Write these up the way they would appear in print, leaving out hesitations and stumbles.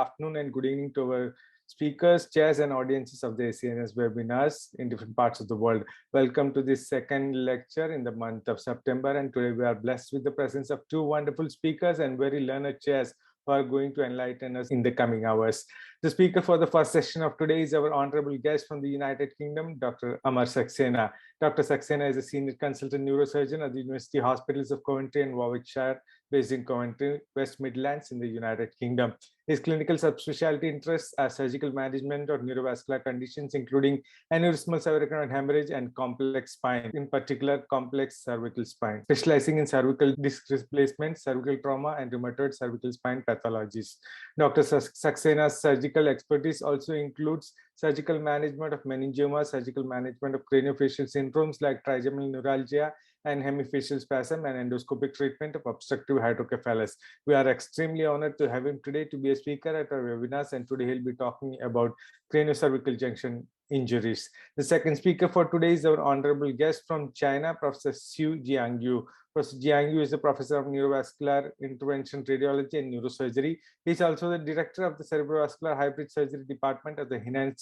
afternoon and good evening to our speakers, chairs, and audiences of the ACNS webinars in different parts of the world. Welcome to this second lecture in the month of September, and today we are blessed with the presence of two wonderful speakers and very learned chairs who are going to enlighten us in the coming hours. The speaker for the first session of today is our honorable guest from the United Kingdom, Dr. Amar Saxena. Dr. Saxena is a senior consultant neurosurgeon at the University Hospitals of Coventry and Warwickshire, based in Coventry, West Midlands in the United Kingdom. His clinical subspecialty interests are surgical management of neurovascular conditions, including aneurysmal cervical hemorrhage and complex spine, in particular complex cervical spine, specializing in cervical disc replacement, cervical trauma, and rheumatoid cervical spine pathologies. Dr. Saxena's surgical expertise also includes surgical management of meningioma, surgical management of craniofacial syndromes like trigeminal neuralgia and hemifacial spasm, and endoscopic treatment of obstructive hydrocephalus. We are extremely honored to have him today to be a speaker at our webinars, and today he'll be talking about craniocervical junction injuries. The second speaker for today is our honorable guest from China, Professor Xu Jiangyu. Professor Jiangyu is a professor of neurovascular intervention radiology and neurosurgery. He is also the director of the cerebrovascular hybrid surgery department at the Henan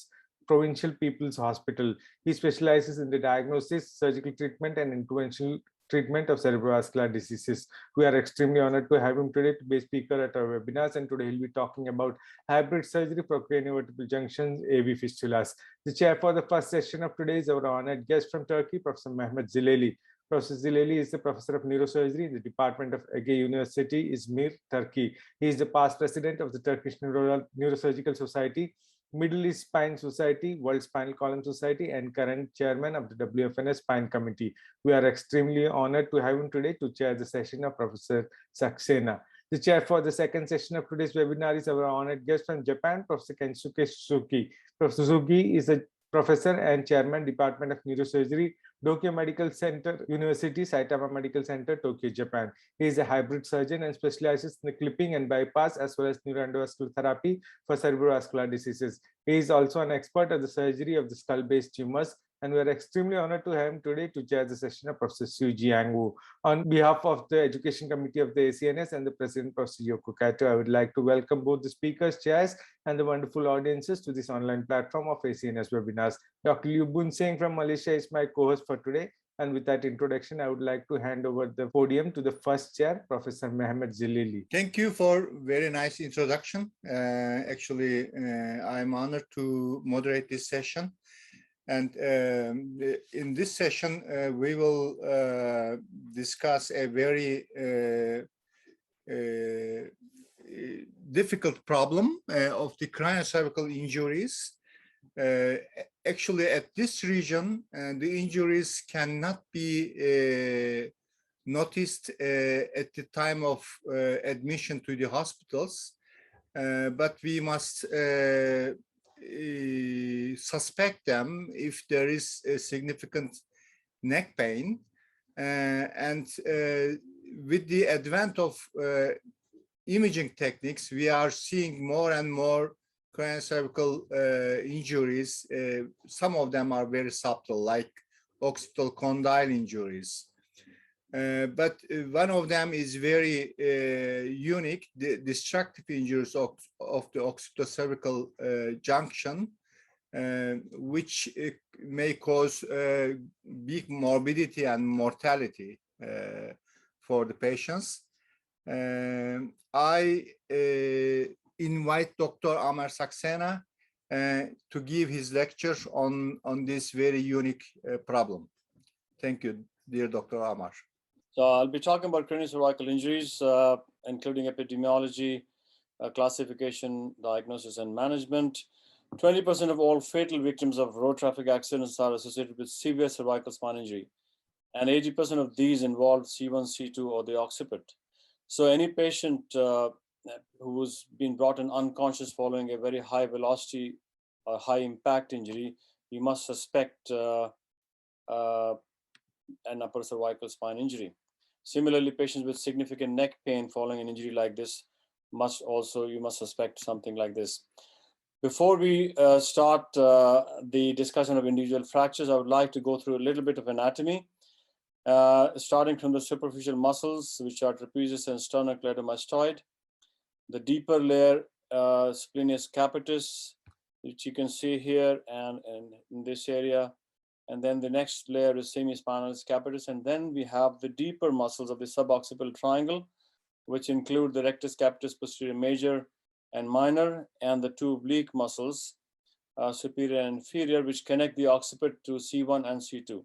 Provincial People's Hospital. He specializes in the diagnosis, surgical treatment, and interventional treatment of cerebrovascular diseases. We are extremely honored to have him today to be a speaker at our webinars, and today he'll be talking about hybrid surgery for craniovertebral junctions, AV fistulas. The chair for the first session of today is our honored guest from Turkey, Professor Mehmet Zileli. Professor Zileli is the professor of neurosurgery in the Department of Ege University, Izmir, Turkey. He is the past president of the Turkish Neurosurgical Society, Middle East Spine Society, World Spinal Column Society, and current chairman of the WFNS Spine Committee. We are extremely honored to have him today to chair the session of Professor Saxena. The chair for the second session of today's webinar is our honored guest from Japan, Professor Kensuke Suzuki. Professor Suzuki is a professor and chairman, Department of Neurosurgery, Tokyo Medical Center University, Saitama Medical Center, Tokyo, Japan. He is a hybrid surgeon and specializes in the clipping and bypass as well as neuroendovascular therapy for cerebrovascular diseases. He is also an expert at the surgery of the skull-based tumors, and we are extremely honored to have him today to chair the session of Professor Xu Jiangyu. On behalf of the Education Committee of the ACNS and the President, Professor Yoko Kato, I would like to welcome both the speakers, chairs, and the wonderful audiences to this online platform of ACNS webinars. Dr. Liu Bun Singh from Malaysia is my co-host for today. And with that introduction, I would like to hand over the podium to the first chair, Professor Mehmet Zileli. Thank you for very nice introduction. I'm honored to moderate this session. And in this session, we will discuss a very difficult problem of the craniocervical injuries. Actually, at this region, the injuries cannot be noticed at the time of admission to the hospitals, but we must suspect them if there is a significant neck pain. And with the advent of imaging techniques, we are seeing more and more craniocervical injuries. Some of them are very subtle, like occipital condyle injuries. But one of them is very unique, the destructive injuries of the occipital-cervical junction, which may cause big morbidity and mortality for the patients. I invite Dr. Amar Saxena to give his lecture on this very unique problem. Thank you, dear Dr. Amar. So I'll be talking about craniocervical injuries, including epidemiology, classification, diagnosis, and management. 20% of all fatal victims of road traffic accidents are associated with severe cervical spine injury, and 80% of these involve C1, C2, or the occiput. So any patient who's been brought in unconscious following a very high velocity or high impact injury, you must suspect an upper cervical spine injury. Similarly, patients with significant neck pain following an injury like this you must suspect something like this. Before we start the discussion of individual fractures, I would like to go through a little bit of anatomy, starting from the superficial muscles, which are trapezius and sternocleidomastoid. The deeper layer splenius capitis, which you can see here and in this area. And then the next layer is semispinalis capitis. And then we have the deeper muscles of the suboccipital triangle, which include the rectus capitis posterior major and minor, and the two oblique muscles, superior and inferior, which connect the occiput to C1 and C2.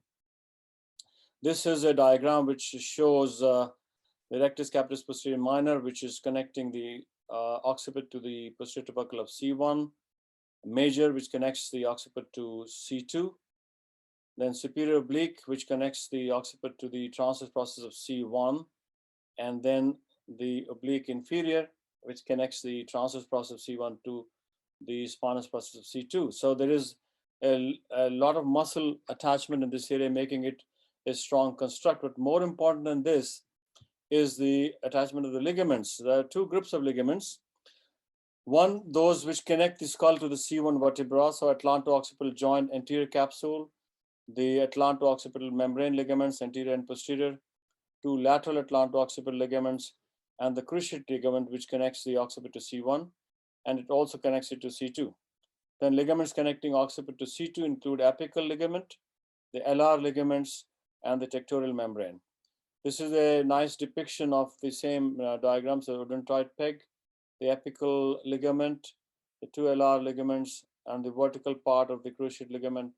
This is a diagram which shows the rectus capitis posterior minor, which is connecting the occiput to the posterior tubercle of C1, major, which connects the occiput to C2, then superior oblique, which connects the occiput to the transverse process of C1, and then the oblique inferior, which connects the transverse process of C1 to the spinous process of C2. So there is a lot of muscle attachment in this area, making it a strong construct. But more important than this is the attachment of the ligaments. There are two groups of ligaments. One, those which connect the skull to the C1 vertebra, so atlanto-occipital joint anterior capsule, the atlanto-occipital membrane ligaments, anterior and posterior, two lateral atlanto-occipital ligaments, and the cruciate ligament, which connects the occiput to C1, and it also connects it to C2. Then ligaments connecting occiput to C2 include apical ligament, the LR ligaments, and the tectorial membrane. This is a nice depiction of the same diagrams, the odentoid peg, the apical ligament, the two LR ligaments, and the vertical part of the cruciate ligament,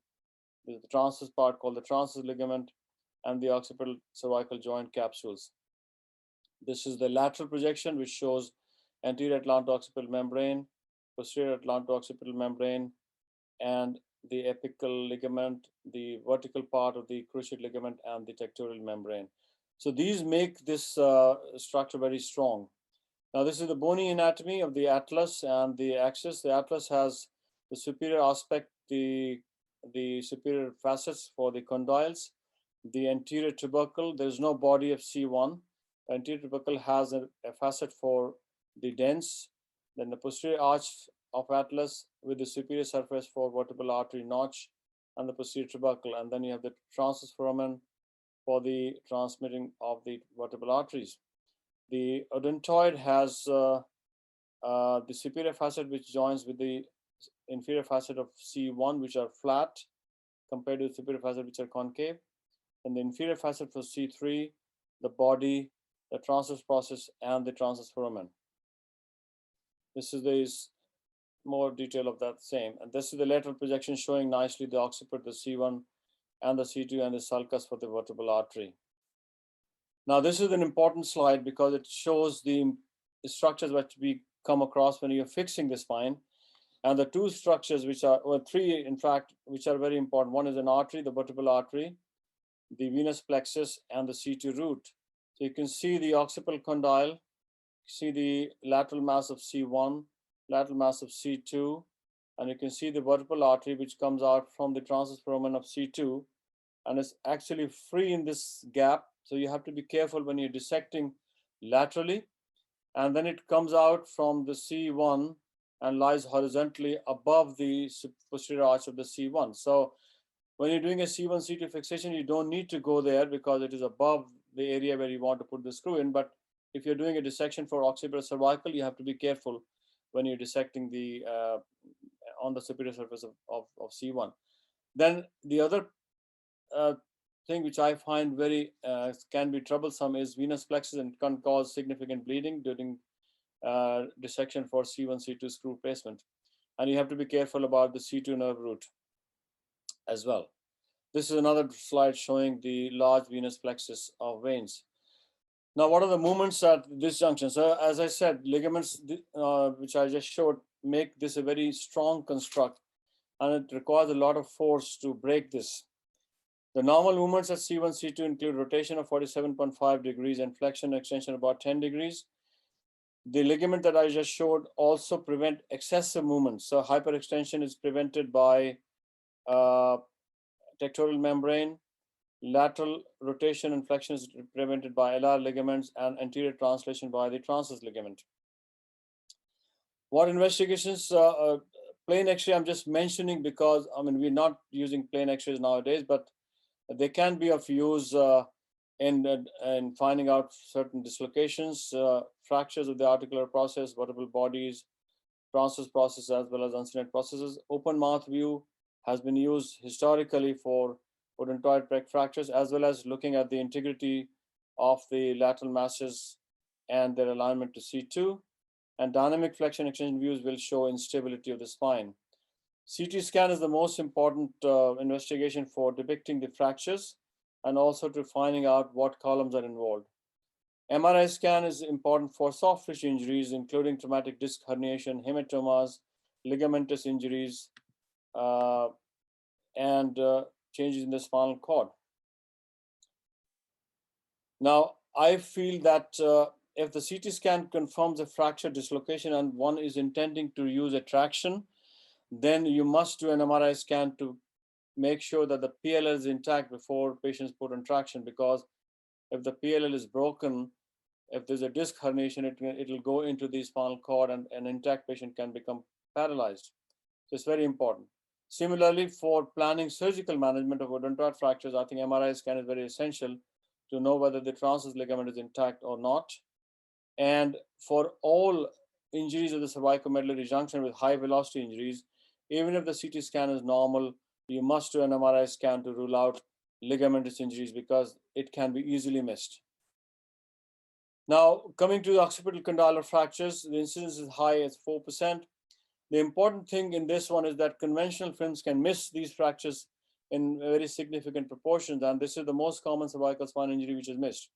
the transverse part called the transverse ligament, and the occipital cervical joint capsules. This is the lateral projection, which shows anterior atlanto-occipital membrane, posterior atlanto-occipital membrane, and the apical ligament, the vertical part of the cruciate ligament, and the tectorial membrane. So these make this structure very strong. Now this is the bony anatomy of the atlas and the axis. The atlas has the superior aspect, the superior facets for the condyles, the anterior tubercle. There's no body of C1. The anterior tubercle has a facet for the dens. Then the posterior arch of atlas with the superior surface for vertebral artery notch and the posterior tubercle. And then you have the transverse foramen for the transmitting of the vertebral arteries. The odentoid has the superior facet, which joins with the inferior facet of C1, which are flat compared to the superior facet, which are concave. And the inferior facet for C3, the body, the transverse process, and the transverse foramen. This is more detail of that same. And this is the lateral projection showing nicely the occiput, the C1, and the C2, and the sulcus for the vertebral artery. Now, this is an important slide because it shows the structures that we come across when you're fixing the spine. And the two structures, which are, well, three, in fact, which are very important. One is an artery, the vertebral artery, the venous plexus, and the C2 root. So you can see the occipital condyle, see the lateral mass of C1, lateral mass of C2, and you can see the vertebral artery, which comes out from the transverse foramen of C2, and it's actually free in this gap. So you have to be careful when you're dissecting laterally. And then it comes out from the C1 and lies horizontally above the posterior arch of the C1. So when you're doing a C1, C2 fixation, you don't need to go there because it is above the area where you want to put the screw in. But if you're doing a dissection for occipital cervical, you have to be careful when you're dissecting the on the superior surface of C1. Then the other thing which I find very can be troublesome is venous plexus and can cause significant bleeding during dissection for C1, C2 screw placement. And you have to be careful about the C2 nerve root as well. This is another slide showing the large venous plexus of veins. Now, what are the movements at this junction? So as I said, ligaments, which I just showed, make this a very strong construct, and it requires a lot of force to break this. The normal movements at C1, C2 include rotation of 47.5 degrees and flexion and extension about 10 degrees. The ligament that I just showed also prevent excessive movement. So hyperextension is prevented by tectorial membrane. Lateral rotation and flexion is prevented by LR ligaments, and anterior translation by the transverse ligament. What investigations? Plain X-ray I'm just mentioning because, I mean, we're not using plain X-rays nowadays, but they can be of use in finding out certain dislocations, fractures of the articular process, vertebral bodies, transverse process as well as uncinate processes. Open mouth view has been used historically for odentoid pec fractures, as well as looking at the integrity of the lateral masses and their alignment to C2. And dynamic flexion extension views will show instability of the spine. CT scan is the most important investigation for depicting the fractures and also to finding out what columns are involved. MRI scan is important for soft tissue injuries, including traumatic disc herniation, hematomas, ligamentous injuries, and changes in the spinal cord. Now, I feel that if the CT scan confirms a fracture dislocation and one is intending to use a traction, then you must do an MRI scan to make sure that the PLL is intact before patients put on traction, because if the PLL is broken, if there's a disc herniation, it'll go into the spinal cord and an intact patient can become paralyzed. So it's very important. Similarly, for planning surgical management of odentoid fractures, I think MRI scan is very essential to know whether the transverse ligament is intact or not. And for all injuries of the cervicomedullary junction with high velocity injuries, even if the CT scan is normal, you must do an MRI scan to rule out ligamentous injuries because it can be easily missed. Now, coming to the occipital condylar fractures, the incidence is high at 4%. The important thing in this one is that conventional films can miss these fractures in very significant proportions, and this is the most common cervical spine injury which is missed.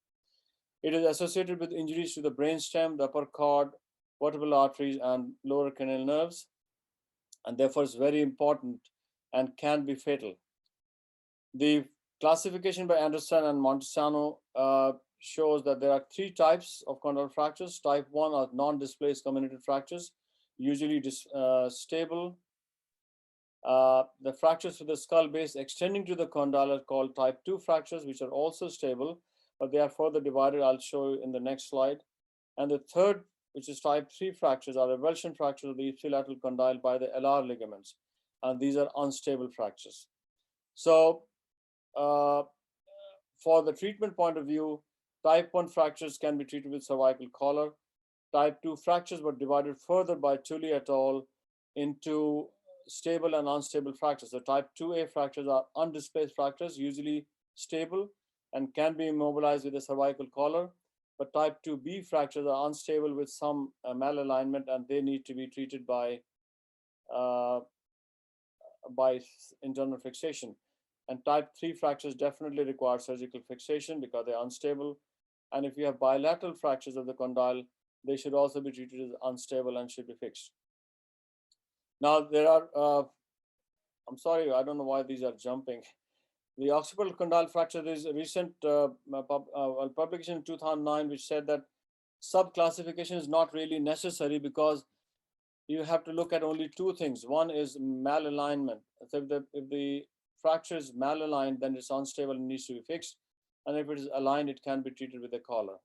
It is associated with injuries to the brainstem, the upper cord, vertebral arteries, and lower cranial nerves, and therefore it's very important and can be fatal. The classification by Anderson and Montesano shows that there are 3 types of condylar fractures. Type 1 are non-displaced comminuted fractures, usually stable. The fractures to the skull base extending to the condyle are called type 2 fractures, which are also stable, but they are further divided. I'll show you in the next slide. And the third, which is type 3 fractures, are avulsion fractures of the ipsilateral condyle by the LR ligaments. And these are unstable fractures. So for the treatment point of view, type 1 fractures can be treated with cervical collar. Type 2 fractures were divided further by Tully et al. Into stable and unstable fractures. So type 2A fractures are undisplaced fractures, usually stable and can be immobilized with a cervical collar. But type 2B fractures are unstable with some malalignment, and they need to be treated by internal fixation. And type 3 fractures definitely require surgical fixation because they're unstable. And if you have bilateral fractures of the condyle, they should also be treated as unstable and should be fixed. Now there are, I'm sorry, I don't know why these are jumping. The occipital condyle fracture, there is a recent publication in 2009 which said that subclassification is not really necessary because you have to look at only 2 things. One is malalignment. So if the fracture is malaligned, then it's unstable and needs to be fixed. And if it is aligned, it can be treated with a collar.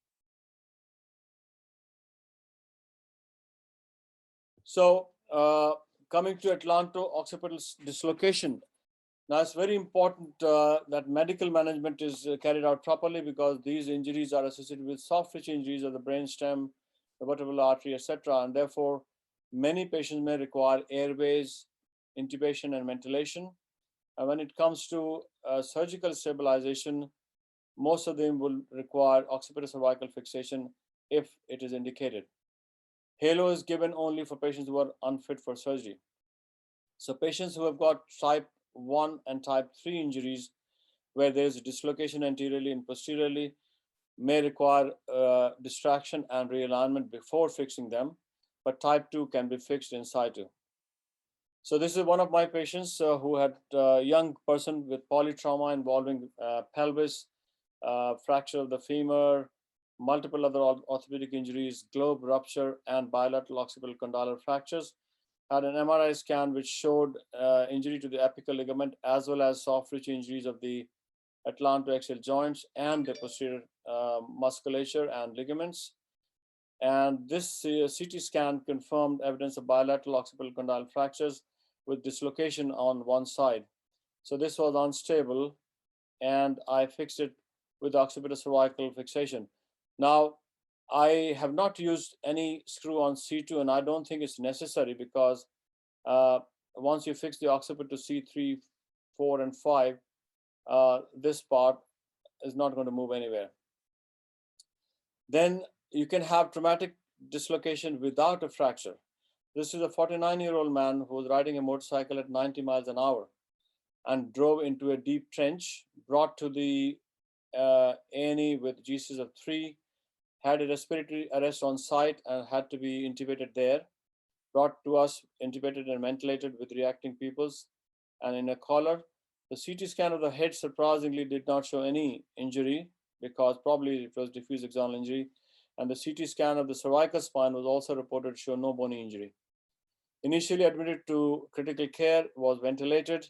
So coming to atlanto-occipital dislocation. Now it's very important that medical management is carried out properly because these injuries are associated with soft tissue injuries of the brainstem, the vertebral artery, etc. And therefore, many patients may require airways, intubation, and ventilation. And when it comes to surgical stabilization, most of them will require occipito-cervical fixation if it is indicated. Halo is given only for patients who are unfit for surgery. So patients who have got type 1 and type 3 injuries, where there is a dislocation anteriorly and posteriorly, may require distraction and realignment before fixing them, but type 2 can be fixed in situ. So this is one of my patients who had a young person with polytrauma involving pelvis, fracture of the femur, multiple other orthopedic injuries, globe rupture, and bilateral occipital condylar fractures. Had an MRI scan which showed injury to the apical ligament as well as soft tissue injuries of the atlantoaxial joints and the posterior musculature and ligaments. And this CT scan confirmed evidence of bilateral occipital condyle fractures with dislocation on one side. So this was unstable, and I fixed it with occipito-cervical fixation. Now, I have not used any screw on C2, and I don't think it's necessary because once you fix the occiput to C3, 4, and 5, this part is not going to move anywhere. Then you can have traumatic dislocation without a fracture. This is a 49-year-old man who was riding a motorcycle at 90 miles an hour and drove into a deep trench, brought to the A&E with GCs of 3, had a respiratory arrest on site and had to be intubated there, brought to us intubated and ventilated with reacting pupils and in a collar. The CT scan of the head surprisingly did not show any injury because probably it was diffuse axonal injury. And the CT scan of the cervical spine was also reported to show no bony injury. Initially admitted to critical care, was ventilated,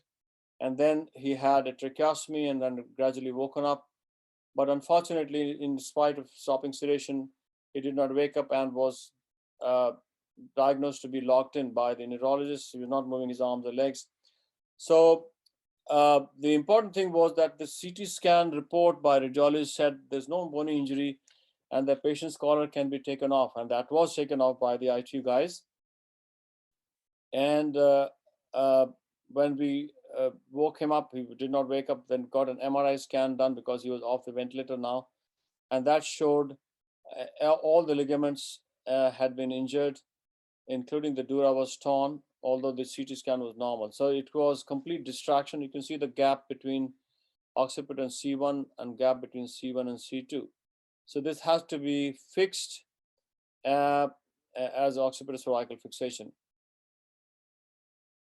and then he had a tracheostomy and then gradually woken up. But unfortunately, in spite of stopping sedation, he did not wake up and was diagnosed to be locked in by the neurologist. He was not moving his arms or legs. So the important thing was that the CT scan report by radiologist said there's no bony injury and the patient's collar can be taken off. And that was taken off by the ITU guys. And when we woke him up, he did not wake up, then got an MRI scan done because he was off the ventilator now. And that showed all the ligaments had been injured, including the dura was torn, although the CT scan was normal. So it was complete distraction. You can see the gap between occiput and C1 and gap between C1 and C2. So this has to be fixed as occipital cervical fixation.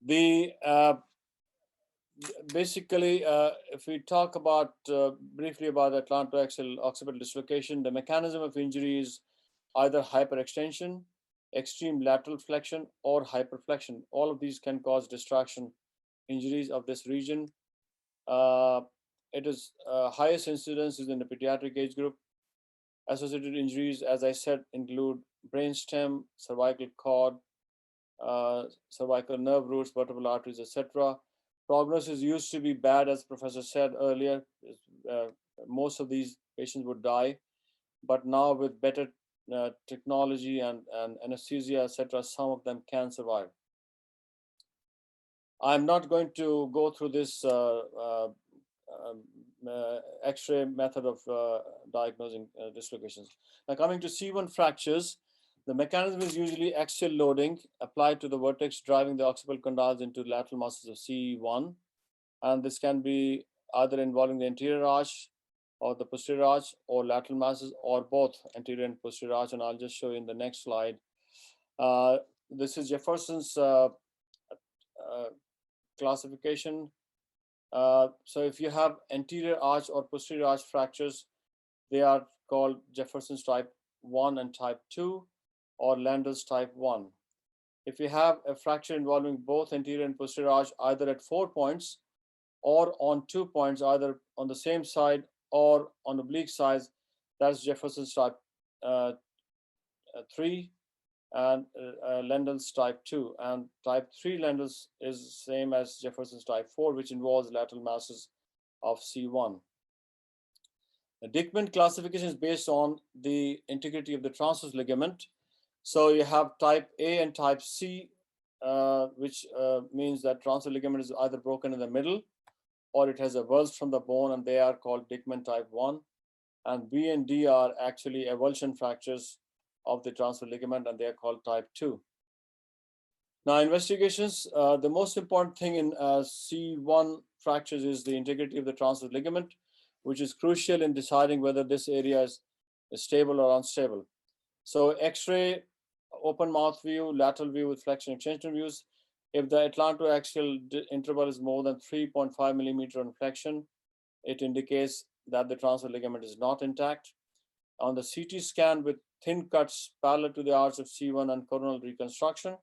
The basically, if we talk about briefly about atlantoaxial occipital dislocation, the mechanism of injury is either hyperextension, extreme lateral flexion, or hyperflexion. All of these can cause distraction injuries of this region. It is highest incidence is in the pediatric age group. Associated injuries, as I said, include brainstem, cervical cord, cervical nerve roots, vertebral arteries, etc. Prognosis used to be bad, as Professor said earlier. Most of these patients would die, but now with better technology and anesthesia, etc., some of them can survive. I'm not going to go through this X-ray method of diagnosing dislocations. Now, coming to C1 fractures, the mechanism is usually axial loading applied to the vertex, driving the occipital condyles into lateral muscles of C1. And this can be either involving the anterior arch or the posterior arch, or lateral masses, or both anterior and posterior arch. And I'll just show you in the next slide. This is Jefferson's classification. So if you have anterior arch or posterior arch fractures, they are called Jefferson's type 1 and type 2, or Landel's type 1. If you have a fracture involving both anterior and posterior arch, either at 4 points or on 2 points, either on the same side or on oblique sides, that's Jefferson's type 3 and Landel's type 2. And type 3 Landel's is same as Jefferson's type 4, which involves lateral masses of C1. The Dickman classification is based on the integrity of the transverse ligament. So you have type A and type C, which means that transverse ligament is either broken in the middle or it has avulsed from the bone, and they are called Dickman type 1. And B and D are actually avulsion fractures of the transverse ligament, and they are called type 2. Now, investigations, the most important thing in C1 fractures is the integrity of the transverse ligament, which is crucial in deciding whether this area is stable or unstable. So X-ray, open mouth view, lateral view with flexion extension views. If the atlantoaxial interval is more than 3.5 millimeter on flexion, it indicates that the transverse ligament is not intact. On the CT scan with thin cuts parallel to the arch of C1 and coronal reconstruction,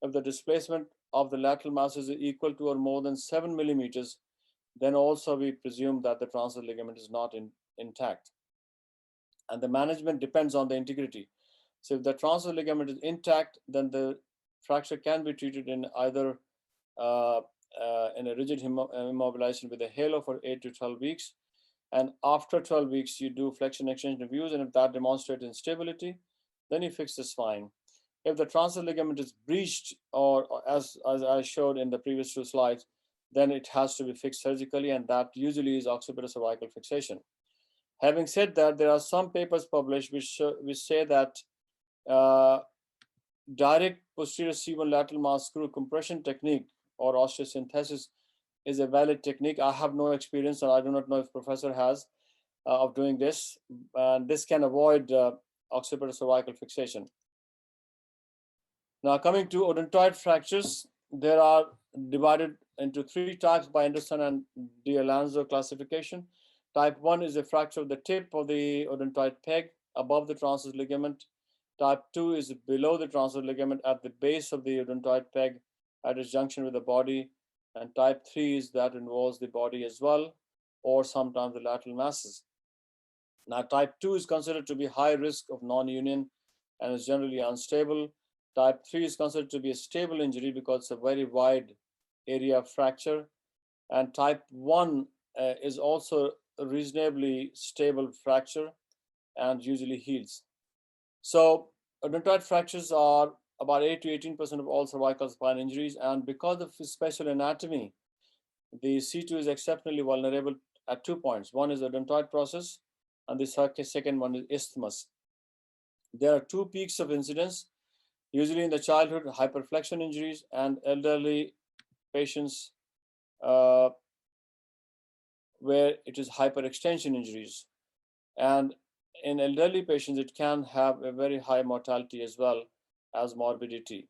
if the displacement of the lateral masses is equal to or more than 7 millimeters, then also we presume that the transverse ligament is not intact. And the management depends on the integrity. So if the transverse ligament is intact, then the fracture can be treated in either in a rigid immobilization with a halo for 8 to 12 weeks. And after 12 weeks, you do flexion extension reviews. And if that demonstrates instability, then you fix the spine. If the transverse ligament is breached, or as I showed in the previous 2 slides, then it has to be fixed surgically, and that usually is occipital cervical fixation. Having said that, there are some papers published which say that direct posterior C1 lateral mass screw compression technique or osteosynthesis is a valid technique. I have no experience, and I do not know if professor has of doing this. This can avoid occipital cervical fixation. Now, coming to odentoid fractures, there are divided into 3 types by Anderson and D'Alonso classification. Type 1 is a fracture of the tip of the odentoid peg above the transverse ligament. Type 2 is below the transverse ligament at the base of the odentoid peg at its junction with the body. And type 3 is that involves the body as well, or sometimes the lateral masses. Now, type 2 is considered to be high risk of non-union and is generally unstable. Type 3 is considered to be a stable injury because it's a very wide area of fracture. And type 1 is also a reasonably stable fracture and usually heals. So odontoid fractures are about 8 to 18% of all cervical spine injuries. And because of special anatomy, the C2 is exceptionally vulnerable at 2 points. One is the odontoid process, and the second one is isthmus. There are 2 peaks of incidence, usually in the childhood, hyperflexion injuries, and elderly patients where it is hyperextension injuries. And in elderly patients, it can have a very high mortality as well as morbidity.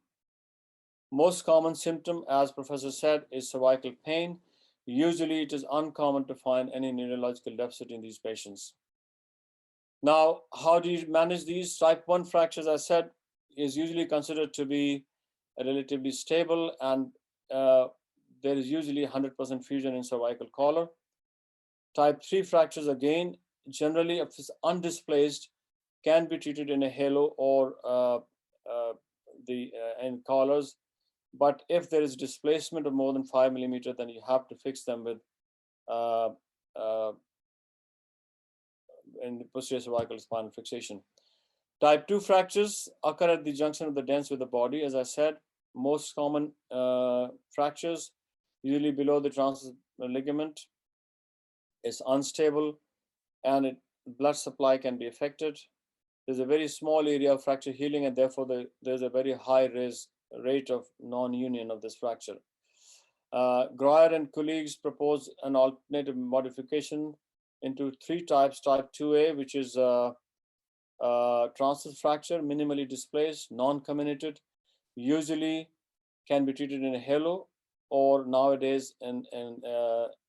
Most common symptom, as Professor said, is cervical pain. Usually it is uncommon to find any neurological deficit in these patients. Now, how do you manage these? Type 1 fractures, as I said, is usually considered to be relatively stable, and there is usually 100% fusion in cervical collar. Type 3 fractures, again, generally, if it's undisplaced, can be treated in a halo or in collars. But if there is displacement of more than 5 millimeters, then you have to fix them with in the posterior cervical spinal fixation. Type 2 fractures occur at the junction of the dents with the body. As I said, most common fractures, usually below the transverse ligament, is unstable, and blood supply can be affected. There's a very small area of fracture healing, and therefore there's a very high rate of non-union of this fracture. Groyer and colleagues propose an alternative modification into 3 types. Type 2A, which is transverse fracture, minimally displaced, non-comminuted, usually can be treated in a halo or nowadays in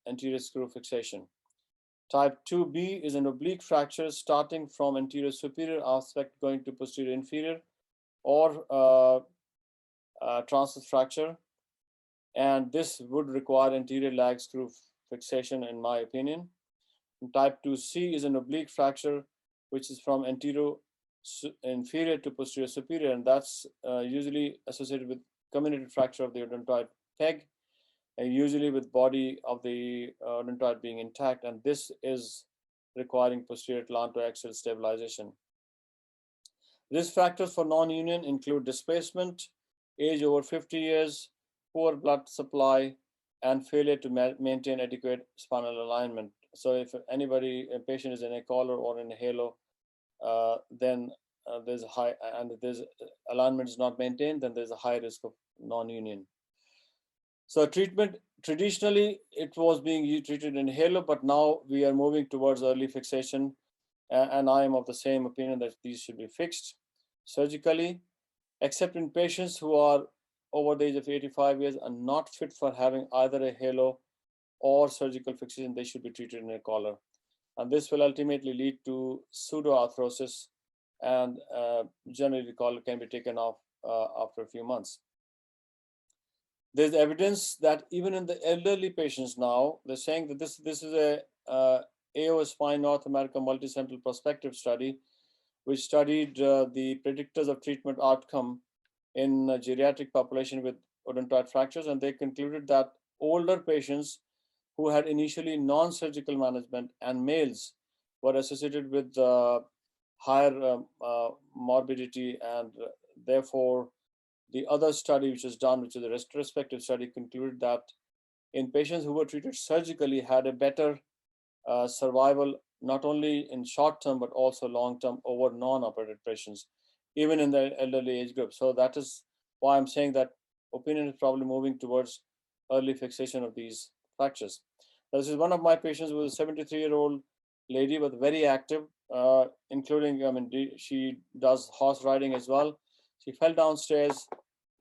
anterior screw fixation. Type 2B is an oblique fracture starting from anterior superior aspect going to posterior inferior, or transverse fracture. And this would require anterior lag screw fixation, in my opinion. And type 2C is an oblique fracture, which is from anterior inferior to posterior superior, and that's usually associated with comminuted fracture of the odontoid peg, and usually with body of the odontoid being intact, and this is requiring posterior atlantoaxial stabilization. Risk factors for non-union include displacement, age over 50 years, poor blood supply, and failure to maintain adequate spinal alignment. So if a patient is in a collar or in a halo, then there's a high, and if there's alignment is not maintained, then there's a high risk of non-union. So treatment, traditionally it was being treated in halo, but now we are moving towards early fixation, and I am of the same opinion that these should be fixed surgically, except in patients who are over the age of 85 years and not fit for having either a halo or surgical fixation. They should be treated in a collar, and this will ultimately lead to pseudoarthrosis, and generally the collar can be taken off after a few months. There's evidence that even in the elderly patients now, they're saying that this is a AO Spine North America multicentral prospective study, which studied the predictors of treatment outcome in a geriatric population with odontoid fractures, and they concluded that older patients who had initially non-surgical management, and males were associated with higher morbidity, and therefore the other study which was done, which is a retrospective study, concluded that in patients who were treated surgically had a better survival, not only in short term, but also long term over non-operated patients, even in the elderly age group. So that is why I'm saying that opinion is probably moving towards early fixation of these fractures. This is one of my patients who was a 73-year-old lady, but very active, including, I mean, she does horse riding as well. She fell downstairs,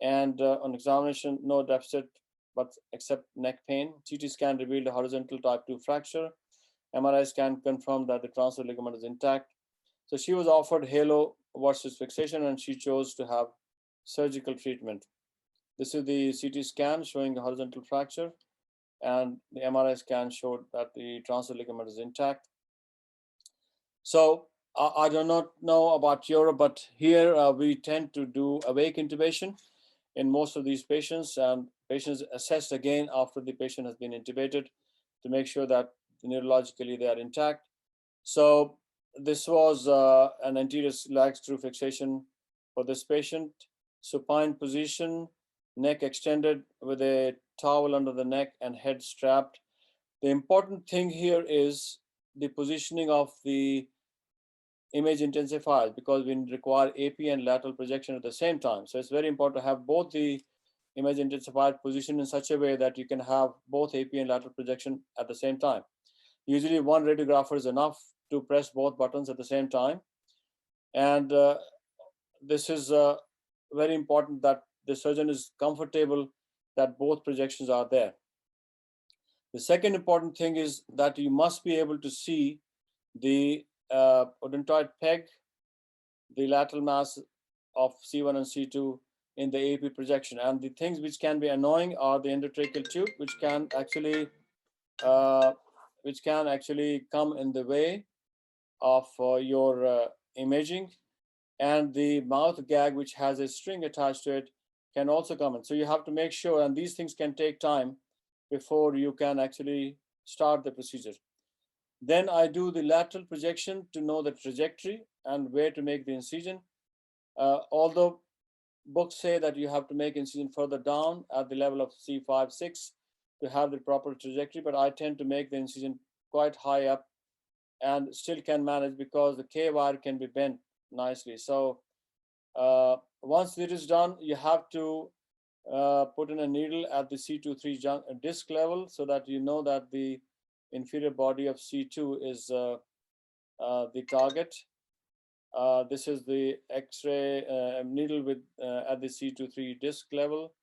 and on examination, no deficit, but except neck pain. CT scan revealed a horizontal type 2 fracture. MRI scan confirmed that the transverse ligament is intact. So she was offered halo versus fixation, and she chose to have surgical treatment. This is the CT scan showing a horizontal fracture, and the MRI scan showed that the transverse ligament is intact. So I do not know about Europe, but here we tend to do awake intubation in most of these patients, and patients assessed again after the patient has been intubated to make sure that neurologically they are intact. So this was an anterior lag screw fixation for this patient. Supine position, neck extended with a towel under the neck and head strapped. The important thing here is the positioning of the image intensifiers, because we require AP and lateral projection at the same time. So it's very important to have both the image intensifier positioned in such a way that you can have both AP and lateral projection at the same time. Usually one radiographer is enough to press both buttons at the same time. And this is very important that the surgeon is comfortable that both projections are there. The second important thing is that you must be able to see the odentoid peg, the lateral mass of C1 and C2 in the AP projection. And the things which can be annoying are the endotracheal tube, which can actually come in the way of your imaging, and the mouth gag, which has a string attached to it, can also come in. So you have to make sure, and these things can take time before you can actually start the procedure. Then I do the lateral projection to know the trajectory and where to make the incision. Although books say that you have to make incision further down at the level of C5, 6 to have the proper trajectory, but I tend to make the incision quite high up and still can manage because the K-wire can be bent nicely. So once it is done, you have to put in a needle at the C2-3 disc level so that you know that the inferior body of C2 is the target. This is the X-ray needle with at the C2-3 disc level,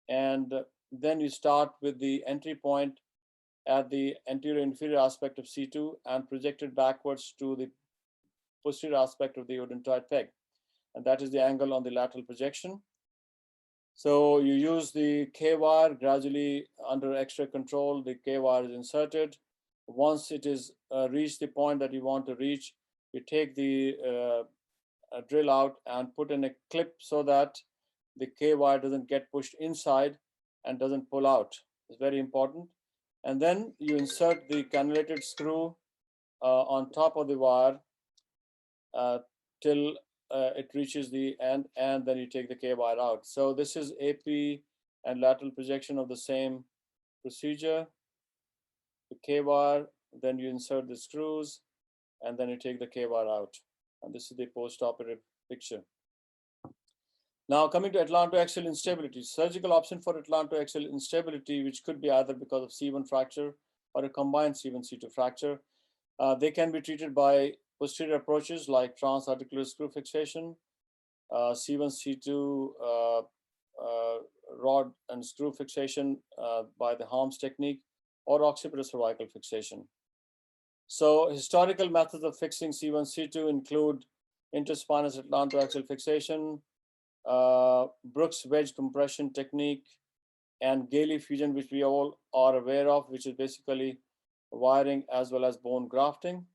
and then you start with the entry point at the anterior inferior aspect of C2 and project it backwards to the posterior aspect of the odentoid peg, and that is the angle on the lateral projection. So you use the K-wire gradually under X-ray control. The K-wire is inserted. Once it is reached the point that you want to reach, you take the drill out and put in a clip so that the K-wire doesn't get pushed inside and doesn't pull out. It's very important. And then you insert the cannulated screw on top of the wire till it reaches the end, and then you take the K-wire out. So this is AP and lateral projection of the same procedure. The K-wire, then you insert the screws, and then you take the K-wire out. And this is the post-operative picture. Now coming to atlantoaxial instability, surgical option for atlantoaxial instability, which could be either because of C1 fracture or a combined C1-C2 fracture. They can be treated by posterior approaches like transarticular screw fixation, C1-C2 rod and screw fixation by the Harms technique, or occipital cervical fixation. So historical methods of fixing C1-C2 include interspinous atlantoaxial fixation, Brooks wedge compression technique, and Gailey fusion, which we all are aware of, which is basically wiring as well as bone grafting.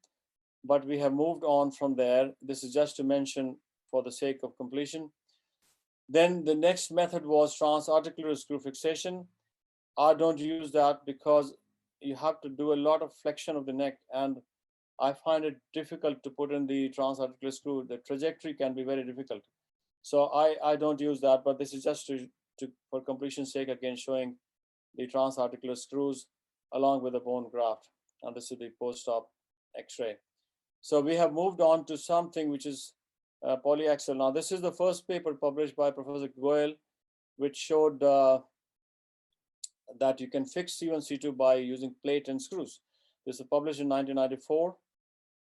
But we have moved on from there. This is just to mention for the sake of completion. Then the next method was transarticular screw fixation. I don't use that because you have to do a lot of flexion of the neck, and I find it difficult to put in the transarticular screw. The trajectory can be very difficult. So I don't use that, but this is just for completion's sake, again, showing the transarticular screws along with the bone graft. And this is the post-op X-ray. So we have moved on to something which is polyaxial. Now, this is the first paper published by Professor Goel, which showed that you can fix C1, C2 by using plate and screws. This was published in 1994.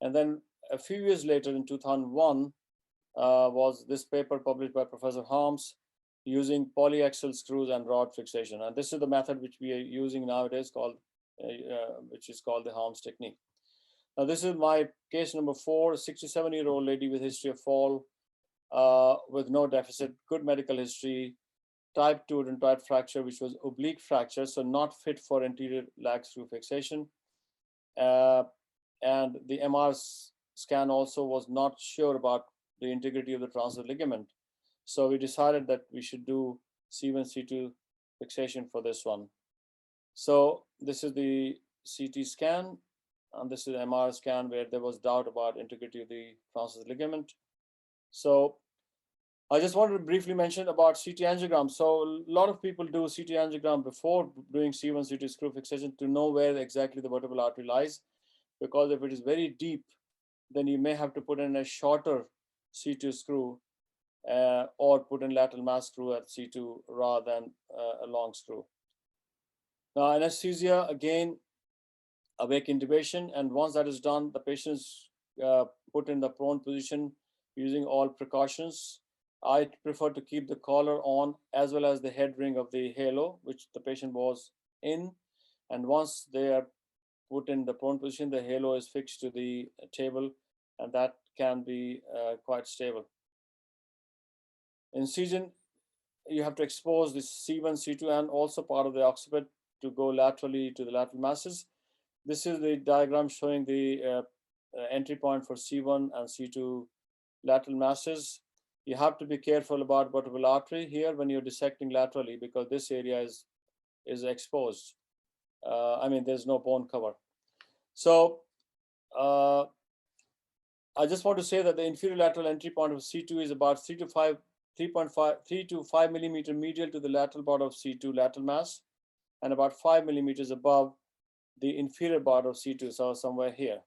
And then a few years later, in 2001, was this paper published by Professor Harms using polyaxial screws and rod fixation. And this is the method which we are using nowadays, which is called the Harms technique. Now, this is my case number 4, a 67-year-old lady with history of fall, with no deficit, good medical history, type 2 odentoid fracture, which was oblique fracture, so not fit for anterior lag screw fixation. And the MR scan also was not sure about the integrity of the transverse ligament. So we decided that we should do C1, C2 fixation for this one. So this is the CT scan, and this is MR scan where there was doubt about integrity of the transverse ligament. So I just wanted to briefly mention about CT angiogram. So a lot of people do CT angiogram before doing C1, C2 screw fixation to know where exactly the vertebral artery lies, because if it is very deep, then you may have to put in a shorter C2 screw or put in lateral mass screw at C2 rather than a long screw. Now, anesthesia, again, awake intubation, and once that is done, the patient is put in the prone position using all precautions. I prefer to keep the collar on as well as the head ring of the halo, which the patient was in. And once they are put in the prone position, the halo is fixed to the table, and that can be quite stable. Incision, you have to expose the C1, C2, and also part of the occiput to go laterally to the lateral masses. This is the diagram showing the entry point for C1 and C2 lateral masses. You have to be careful about vertebral artery here when you're dissecting laterally, because this area is exposed. I mean, there's no bone cover. So I just want to say that the inferior lateral entry point of C2 is about 3 to 5 millimeter medial to the lateral part of C2 lateral mass, and about 5 millimeters above the inferior part of C2, so somewhere here.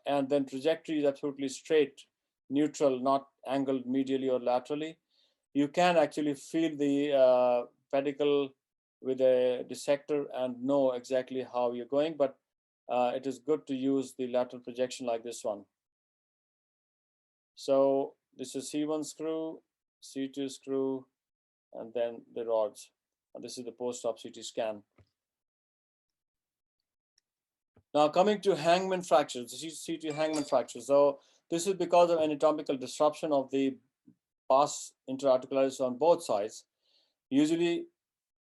And then trajectory is absolutely straight, neutral, not angled medially or laterally. You can actually feel the pedicle with a dissector and know exactly how you're going, but it is good to use the lateral projection like this one. So this is C1 screw, C2 screw, and then the rods. And this is the post-op CT scan. Now coming to Hangman fractures, CT Hangman fracture. So this is because of anatomical disruption of the pars interarticularis on both sides, usually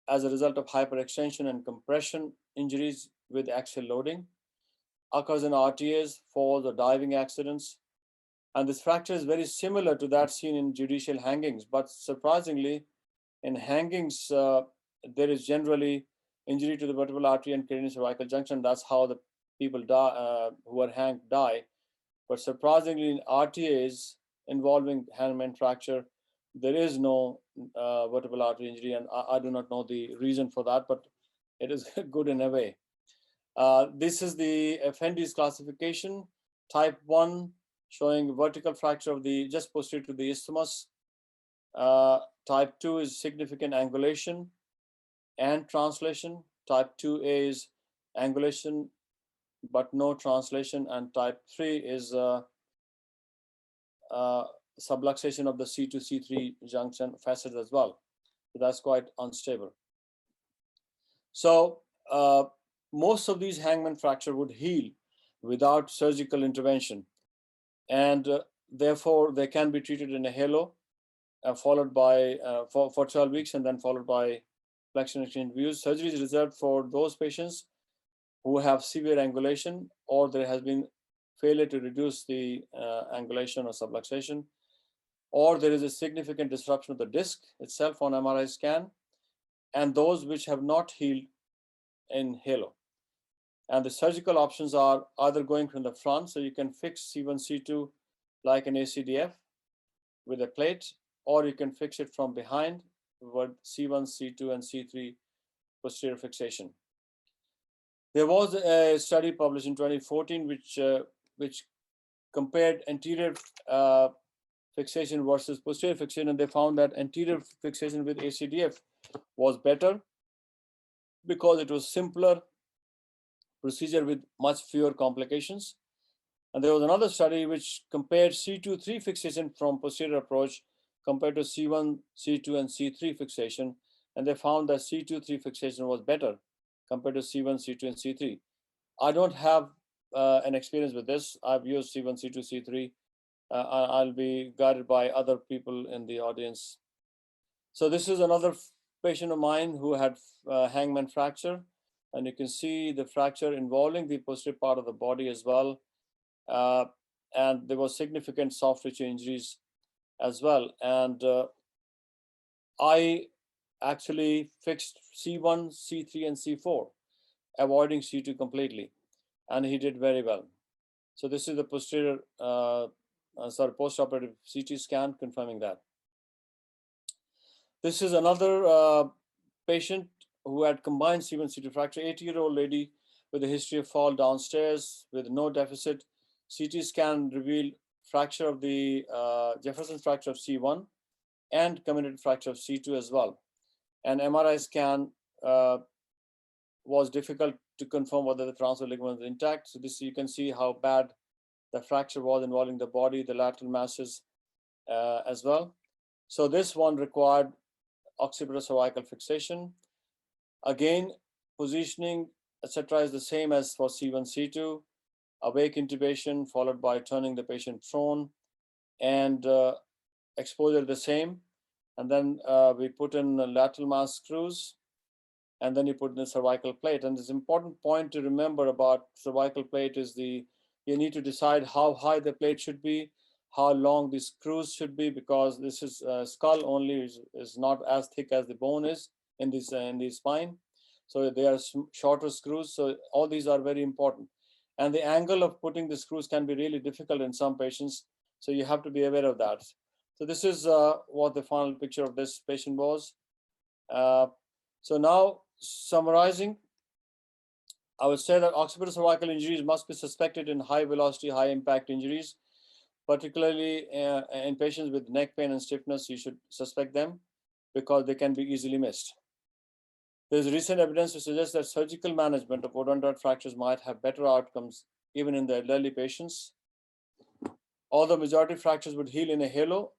as a result of hyperextension and compression injuries with axial loading, occurs in RTAs, falls, or diving accidents. And this fracture is very similar to that seen in judicial hangings, but surprisingly, in hangings, there is generally injury to the vertebral artery and cranio-cervical junction. That's how the people die, who are hanged die. But surprisingly, in RTAs involving Hangman fracture, there is no vertebral artery injury, and I do not know the reason for that, but it is good in a way. This is the Effendi's classification, type 1, showing vertical fracture of the just posterior to the isthmus. Type 2 is significant angulation and translation. Type 2A is angulation but no translation, and type 3 is subluxation of the C2, C3 junction facets as well. So that's quite unstable. So most of these Hangman fracture would heal without surgical intervention, and therefore they can be treated in a halo, followed by for 12 weeks, and then followed by flexion exchange views. Surgery is reserved for those patients who have severe angulation, or there has been failure to reduce the angulation or subluxation, or there is a significant disruption of the disc itself on MRI scan, and those which have not healed in halo. And the surgical options are either going from the front, so you can fix C1, C2 like an ACDF with a plate, or you can fix it from behind with C1, C2, and C3 posterior fixation. There was a study published in 2014 which compared anterior fixation versus posterior fixation, and they found that anterior fixation with ACDF was better because it was simpler procedure with much fewer complications. And there was another study which compared C2-3 fixation from posterior approach compared to C1, C2, and C3 fixation, and they found that C2-3 fixation was better compared to C1, C2, and C3. I don't have an experience with this. I've used C1, C2, C3. I'll be guided by other people in the audience. So this is another patient of mine who had Hangman fracture, and you can see the fracture involving the posterior part of the body as well. And there was significant soft tissue injuries as well. And I actually fixed C1, C3, and C4, avoiding C2 completely. And he did very well. So this is the posterior, post-operative CT scan confirming that. This is another patient who had combined C1, C2 fracture, 80-year-old lady with a history of fall downstairs with no deficit. CT scan revealed fracture of the Jefferson fracture of C1 and comminuted fracture of C2 as well. And MRI scan was difficult to confirm whether the transverse ligament was intact. So this, you can see how bad the fracture was involving the body, the lateral masses as well. So this one required occipital cervical fixation. Again, positioning, etc., is the same as for C1, C2. Awake intubation followed by turning the patient prone, and exposure the same. And then we put in lateral mass screws, and then you put in the cervical plate. And this important point to remember about cervical plate is you need to decide how high the plate should be, how long the screws should be, because this is skull only is not as thick as the bone is in the spine. So they are shorter screws. So all these are very important. And the angle of putting the screws can be really difficult in some patients. So you have to be aware of that. So this is what the final picture of this patient was. So now summarizing, I would say that occipital cervical injuries must be suspected in high velocity, high impact injuries, particularly in patients with neck pain and stiffness. You should suspect them because they can be easily missed. There's recent evidence to suggest that surgical management of odentoid fractures might have better outcomes even in the elderly patients. Although majority of fractures would heal in a halo,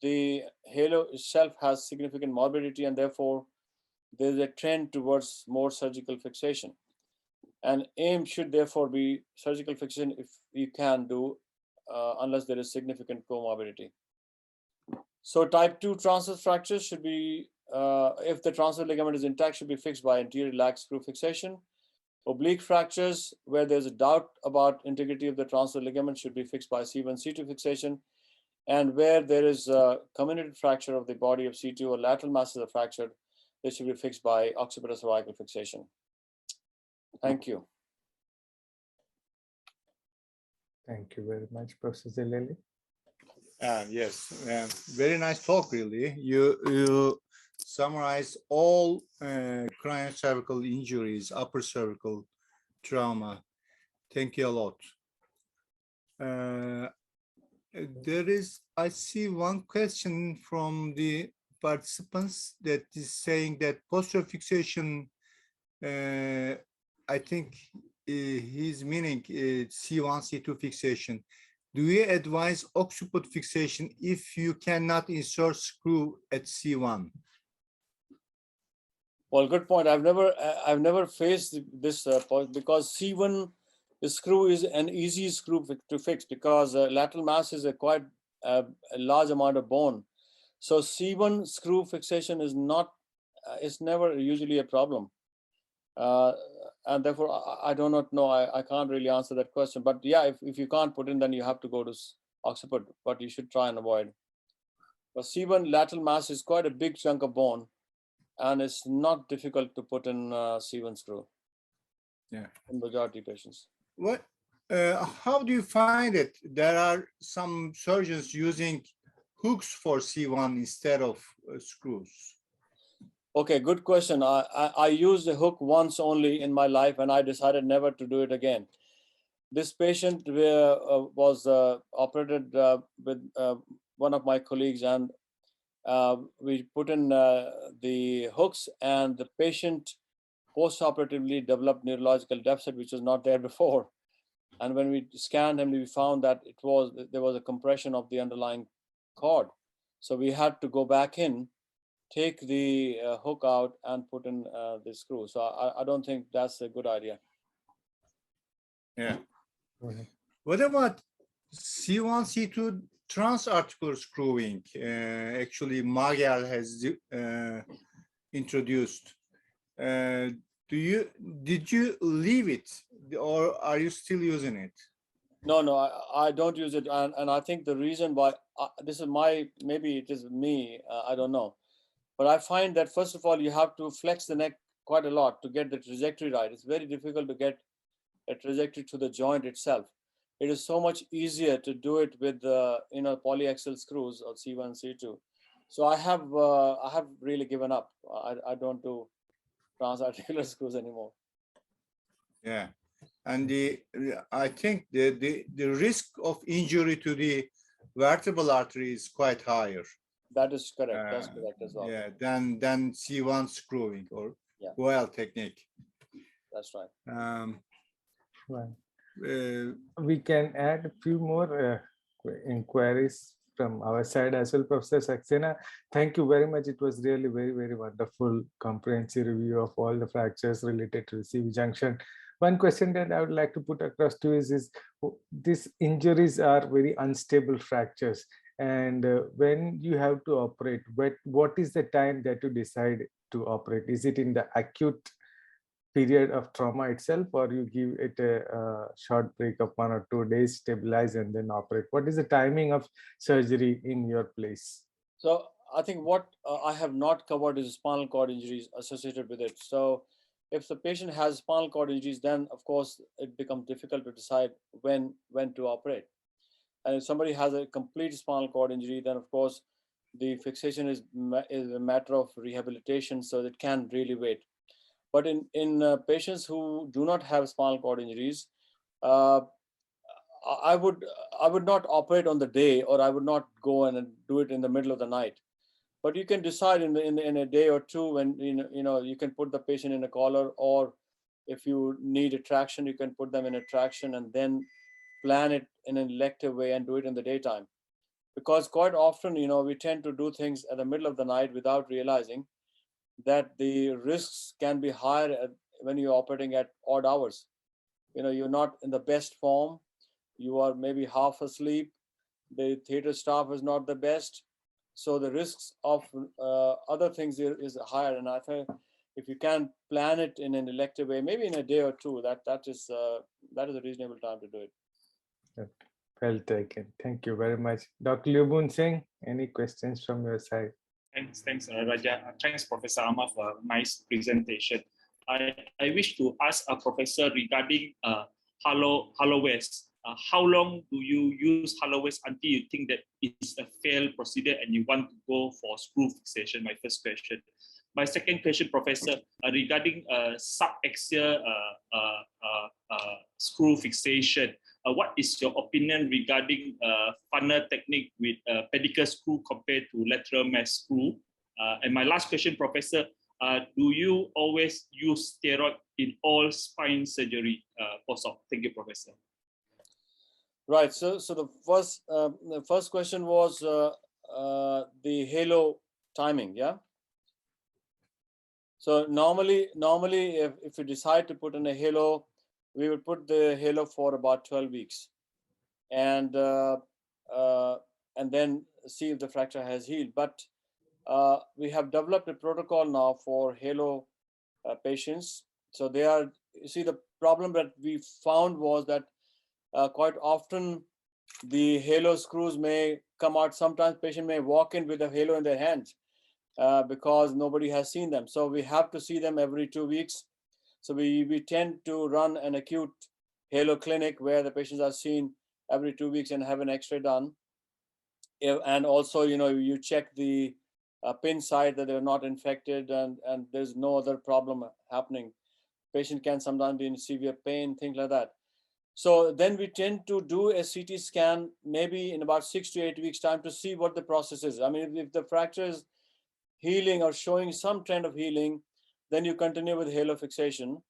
the halo itself has significant morbidity, and therefore there's a trend towards more surgical fixation. And aim should therefore be surgical fixation if you can do, unless there is significant comorbidity. So type 2 transverse fractures should be, if the transverse ligament is intact, should be fixed by anterior lag screw fixation. Oblique fractures, where there's a doubt about integrity of the transverse ligament, should be fixed by C1, C2 fixation. And where there is a comminuted fracture of the body of C2 or lateral masses are fractured, they should be fixed by occipital cervical fixation. Thank you. Thank you very much, Professor Zileli. Yes, very nice talk, really. You summarize all craniocervical injuries, upper cervical trauma. Thank you a lot. There is, I see one question from the participants that is saying that posterior fixation, I think he's meaning C1, C2 fixation. Do you advise occiput fixation if you cannot insert screw at C1? Well, good point. I've never faced this point because C1, the screw is an easy screw to fix because lateral mass is a quite a large amount of bone. So C1 screw fixation is not, it's never usually a problem. And therefore, I do not know. I can't really answer that question. But yeah, if you can't put in, then you have to go to occiput, but you should try and avoid. But C1 lateral mass is quite a big chunk of bone. and it's not difficult to put in C1 screw. Yeah. In majority patients. What? How do you find it? There are some surgeons using hooks for C1 instead of screws. Okay, good question. I used a hook once only in my life, and I decided never to do it again. This patient was operated with one of my colleagues, and we put in the hooks, and the patient post-operatively developed neurological deficit, which was not there before. And when we scanned him, we found that there was a compression of the underlying cord. So we had to go back in, take the hook out, and put in the screw. So I don't think that's a good idea. Yeah. What about C1, C2 transarticular screwing? Actually, Magel has introduced. Did you leave it, or are you still using it? No, I don't use it, and I think the reason why this is maybe it is me, I don't know, but I find that first of all you have to flex the neck quite a lot to get the trajectory right. It's very difficult to get a trajectory to the joint itself. It is so much easier to do it with polyaxial screws or C1, C2. So I have really given up. I don't do transarticular screws anymore. Yeah, and I think the risk of injury to the vertebral artery is quite higher. That is correct. That's correct as well. Yeah, than C1 screwing or Goel technique. That's right. We can add a few more inquiries from our side as well, Professor Saxena. Thank you very much. It was really very, very wonderful, comprehensive review of all the fractures related to the CV junction. One question that I would like to put across to you is these injuries are very unstable fractures. And when you have to operate, what is the time that you decide to operate? Is it in the acute period of trauma itself, or you give it a short break of 1 or 2 days, stabilize, and then operate? What is the timing of surgery in your place? So I think what I have not covered is spinal cord injuries associated with it. So if the patient has spinal cord injuries, then of course it becomes difficult to decide when to operate. And if somebody has a complete spinal cord injury, then of course the fixation is a matter of rehabilitation, so it can really wait. But in patients who do not have spinal cord injuries, I would not operate on the day, or I would not go and do it in the middle of the night. But you can decide in a day or two when you can put the patient in a collar, or if you need a traction, you can put them in a traction and then plan it in an elective way and do it in the daytime. Because quite often, we tend to do things at the middle of the night without realizing that the risks can be higher when you're operating at odd hours. You're not in the best form. You are maybe half asleep. The theater staff is not the best. So the risks of other things is higher. And I think if you can plan it in an elective way, maybe in a day or two, that is a reasonable time to do it. Well taken. Thank you very much. Dr. Liubun Singh, any questions from your side? Thanks, Raja. Thanks, Professor Ahmad, for a nice presentation. I wish to ask a professor regarding hollow waist. How long do you use hollow waist until you think that it's a failed procedure and you want to go for screw fixation? My first question. My second question, Professor, regarding subaxial screw fixation. What is your opinion regarding funnel technique with pedicle screw compared to lateral mesh screw? And my last question, Professor, do you always use steroid in all spine surgery post-op? Thank you, Professor. Right. So the first question was the halo timing, yeah. So normally, if you decide to put in a halo, we would put the halo for about 12 weeks, and then see if the fracture has healed. But we have developed a protocol now for halo patients. So you see, the problem that we found was that quite often the halo screws may come out. Sometimes patient may walk in with a halo in their hands, because nobody has seen them. So we have to see them every 2 weeks. So we tend to run an acute halo clinic where the patients are seen every 2 weeks and have an X-ray done. And also, you check the pin side that they're not infected and there's no other problem happening. Patient can sometimes be in severe pain, things like that. So then we tend to do a CT scan maybe in about 6 to 8 weeks time to see what the process is. I mean, if the fracture is healing or showing some trend of healing, then you continue with halo fixation.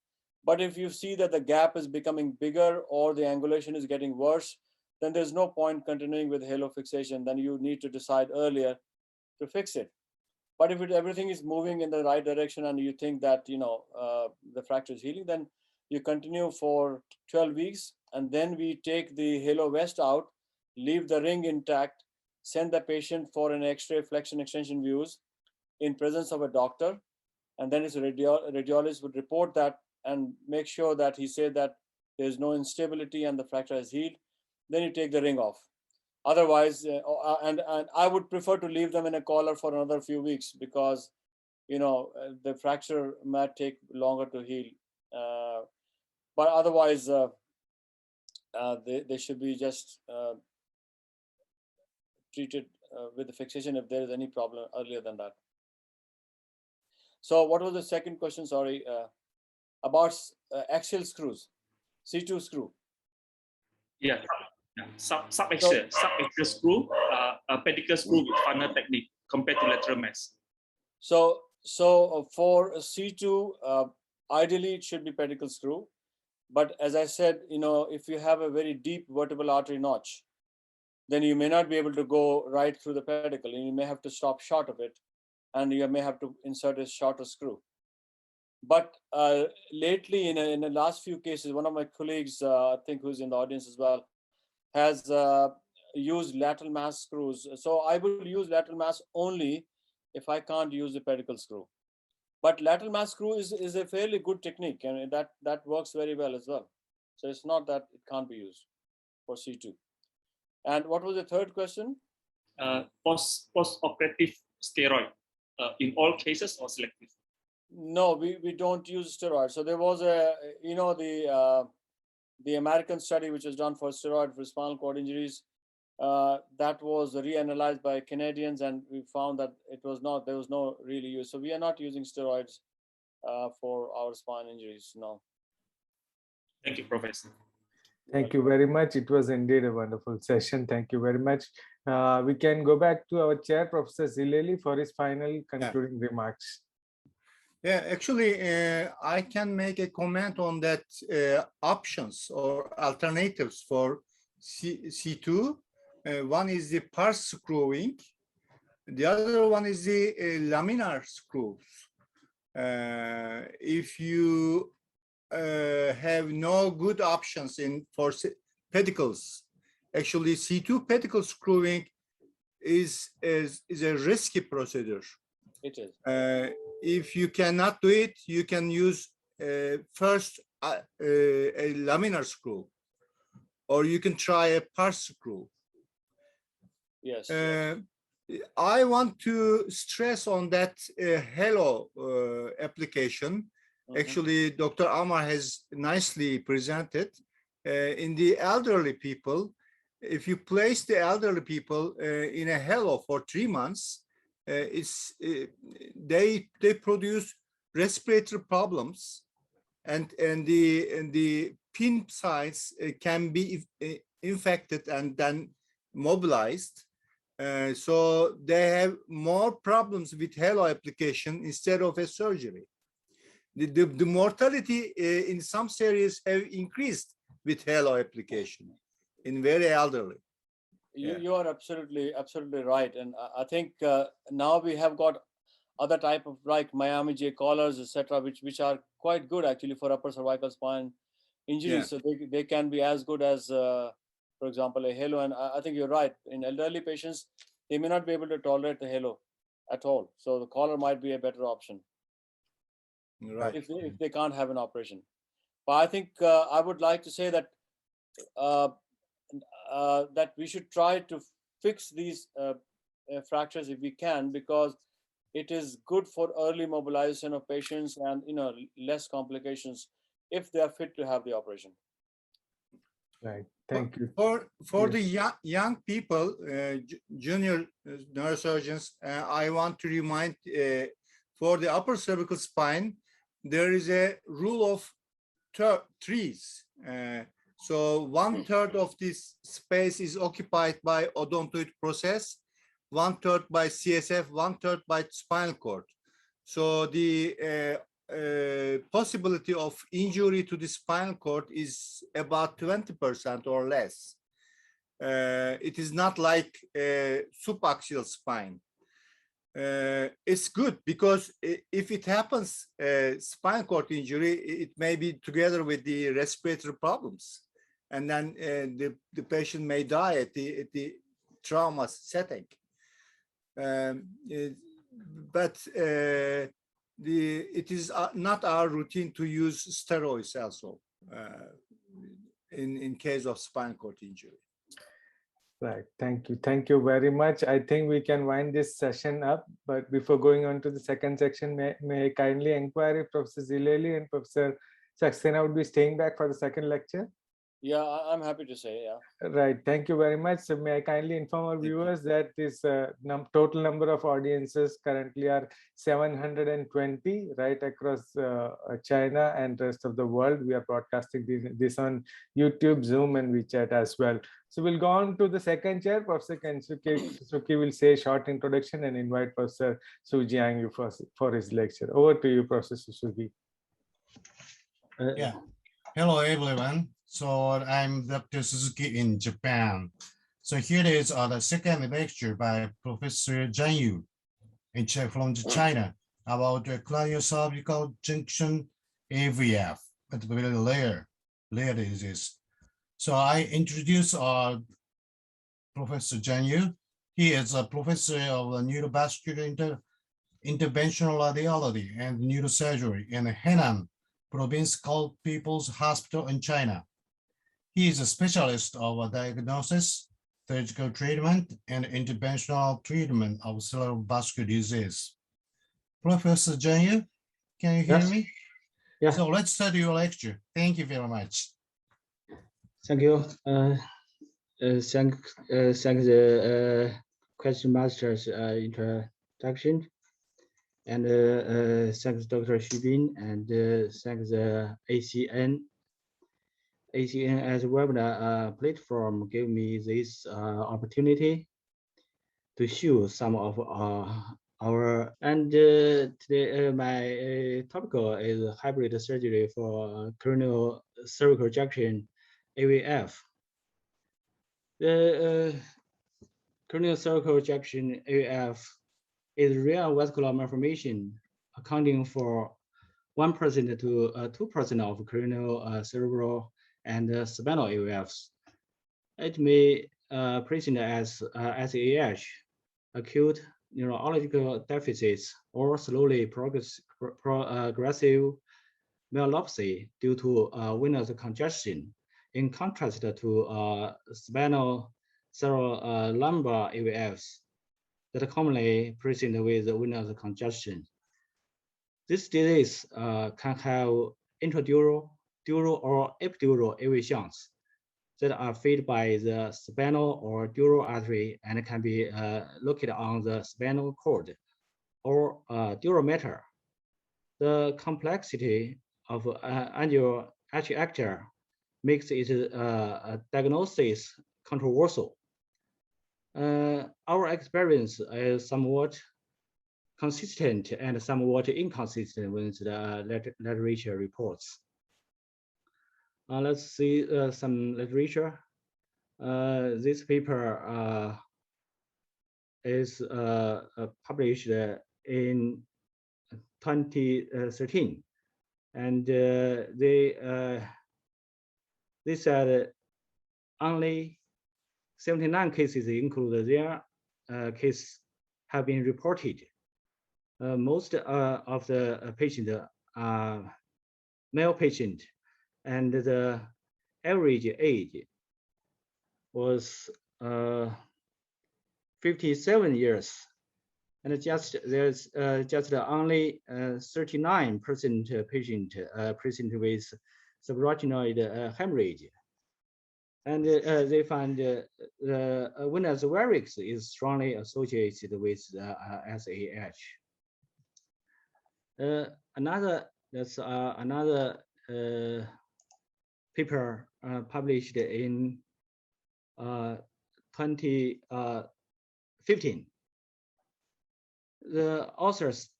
But if you see that the gap is becoming bigger or the angulation is getting worse, then there's no point continuing with halo fixation. Then you need to decide earlier to fix it. But if everything is moving in the right direction and you think that the fracture is healing, then you continue for 12 weeks, and then we take the halo vest out, leave the ring intact, send the patient for an X-ray flexion extension views in presence of a doctor, and then his radiologist would report that and make sure that he said that there's no instability and the fracture has healed. Then you take the ring off. Otherwise, and I would prefer to leave them in a collar for another few weeks because, the fracture might take longer to heal. But otherwise, they should be just treated with the fixation if there is any problem earlier than that. So what was the second question? Sorry, about axial screws, C2 screw. Yeah. Subaxial screw, a pedicle screw with funnel technique compared to lateral mesh. So for C2, ideally it should be pedicle screw. But as I said, if you have a very deep vertebral artery notch, then you may not be able to go right through the pedicle, and you may have to stop short of it, and you may have to insert a shorter screw. But lately, in the last few cases, one of my colleagues, I think who's in the audience as well, has used lateral mass screws. So I will use lateral mass only if I can't use the pedicle screw. But lateral mass screw is a fairly good technique, and that works very well as well. So it's not that it can't be used for C2. And what was the third question? Post-operative steroid, in all cases or selective? No, we don't use steroids. So there was the American study which was done for steroid for spinal cord injuries. That was reanalyzed by Canadians, and we found that there was no really use. So we are not using steroids for our spine injuries. No. Thank you, Professor. Thank you very much. It was indeed a wonderful session. Thank you very much. We can go back to our chair, Professor Zileli, for his final concluding remarks. Yeah, actually, I can make a comment on that options or alternatives for C2. One is the pars screwing. The other one is the laminar screws. If you have no good options for pedicles, actually C2 pedicle screwing is a risky procedure. It is. If you cannot do it, you can use first a laminar screw, or you can try a pars screw. Yes. I want to stress on that halo application. Actually, Dr. Amar has nicely presented. In the elderly people, if you place the elderly people in a halo for 3 months, they produce respiratory problems, and the pin sites can be infected and then mobilized. So they have more problems with halo application instead of a surgery. The mortality in some series have increased with halo application in very elderly. You are absolutely right, and I think now we have got other type of like Miami J collars, etc., which are quite good actually for upper cervical spine injuries. So they can be as good as, for example, a halo. And I think you're right. In elderly patients, they may not be able to tolerate the halo at all. So the collar might be a better option, right? If they can't have an operation. But I think I would like to say that. That we should try to fix these fractures if we can, because it is good for early mobilization of patients and less complications if they are fit to have the operation. Right. Thank you. For the young people, junior neurosurgeons, I want to remind for the upper cervical spine, there is a rule of threes. So 1/3 of this space is occupied by odontoid process, 1/3 by CSF, 1/3 by spinal cord. So the possibility of injury to the spinal cord is about 20% or less. It is not like subaxial spine. It's good because if it happens, spinal cord injury, it may be together with the respiratory problems, and then the patient may die at the trauma setting. But it is not our routine to use steroids also in case of spinal cord injury. Right. Thank you. Thank you very much. I think we can wind this session up. But before going on to the second section, may I kindly inquire if Professor Zileli and Professor Saxena would be staying back for the second lecture? Yeah, I'm happy to say, yeah. Right. Thank you very much. So may I kindly inform our viewers that this total number of audiences currently are 720 right across China and rest of the world. We are broadcasting this on YouTube, Zoom, and WeChat as well. So we'll go on to the second chair. Professor Kensuke will say a short introduction and invite Professor Su Jiangyu for his lecture. Over to you, Professor Suzuki. Yeah. Hello, everyone. So I'm Dr. Suzuki in Japan. So here is the second lecture by Professor Zhang Yu from China about the craniocervical junction AVF at the very rare disease. So I introduce Professor Zhang Yu. He is a professor of neurovascular interventional radiology and neurosurgery in Henan Provincial People's Hospital in China. He is a specialist of diagnosis, surgical treatment, and interventional treatment of cerebral vascular disease. Professor Zhang Yu, can you hear me? Yeah. So let's start your lecture. Thank you very much. Thank you. Thank the question master's introduction, and thanks Dr. Xubin, and thanks the ACNS webinar platform gave me this opportunity to show some of our, and today my topic is hybrid surgery for cranial cervical junction AVF. The cranial cervical junction AVF is rare vascular malformation accounting for 1% to 2% of cranial, cerebral, and spinal AVFs. It may present as SAH, acute neurological deficits, or slowly progressive myelopathy due to venous congestion, in contrast to spinal lumbar AVFs that commonly present with venous congestion. This disease can have intradural, dural, or epidural AV that are fed by the spinal or dural artery and can be located on the spinal cord or dural matter. The complexity of angiography makes it diagnosis controversial. Our experience is somewhat consistent and somewhat inconsistent with the literature reports. Let's see some literature. This paper is published in 2013, and they said only 79 cases, including their case, have been reported. Most of the patients are male patients, and the average age was 57 years. And there's just only 39% patient present with subarachnoid hemorrhage. And they find the venous varix is strongly associated with SAH. Another paper published in 2015. The authors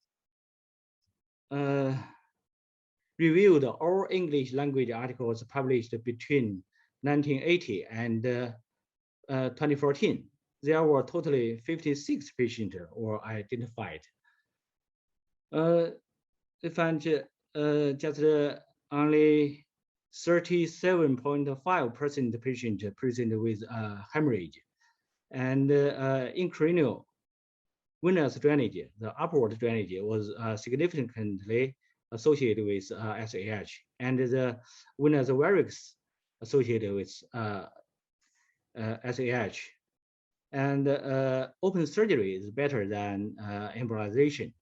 reviewed all English language articles published between 1980 and 2014. There were totally 56 patients were identified. They found just only 37.5% patient present with hemorrhage. And in cranial venous drainage, the upward drainage was significantly associated with SAH, and the venous varix associated with SAH. And open surgery is better than embolization.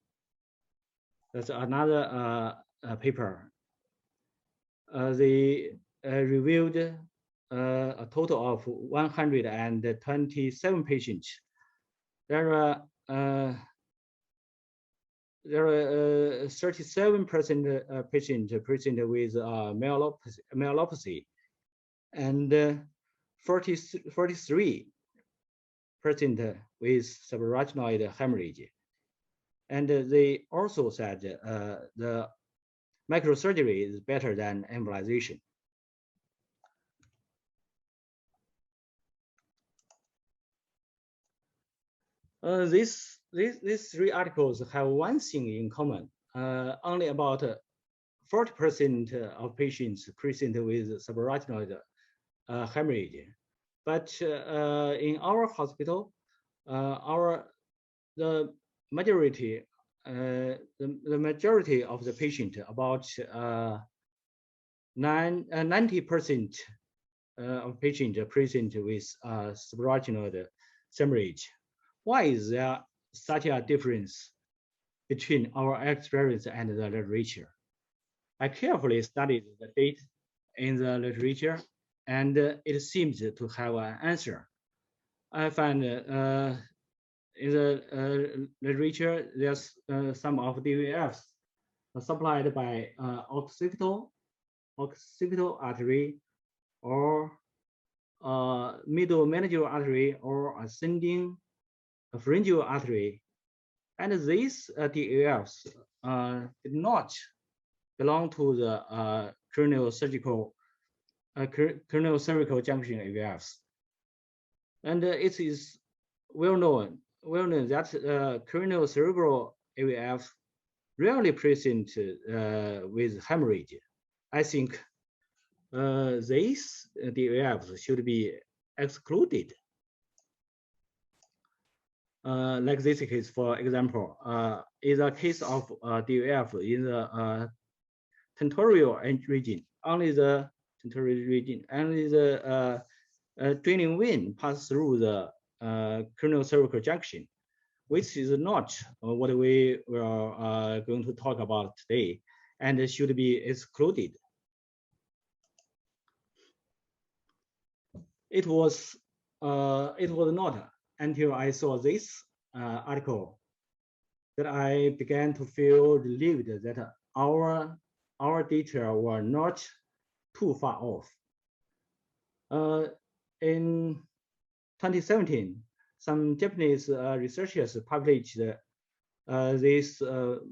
That's another paper. They reviewed a total of 127 patients. There are 37% patients present with myelopathy, and 43% with subarachnoid hemorrhage. And they also said the microsurgery is better than embolization. These three articles have one thing in common. Only about 40% of patients present with subarachnoid hemorrhage. But in our hospital, the majority of the patient, about 90% of patients present with subarachnoid hemorrhage. Why is there such a difference between our experience and the literature? I carefully studied the data in the literature, and it seems to have an answer. I find in the literature, there's some of AVFs supplied by occipital artery, or middle meningeal artery, or ascending pharyngeal artery, and these DAFs did not belong to the cranial cervical junction AVFs. And it is well known that cranial cerebral AVF rarely present with hemorrhage. I think these DAFs should be excluded. Like this case, for example, is a case of DAF in the tentorial region, only the tentorial region, only the draining vein pass through the cranial cervical junction, which is not what we were going to talk about today, and should be excluded. It was not until I saw this article that I began to feel relieved that our data were not too far off. In 2017, some Japanese researchers published this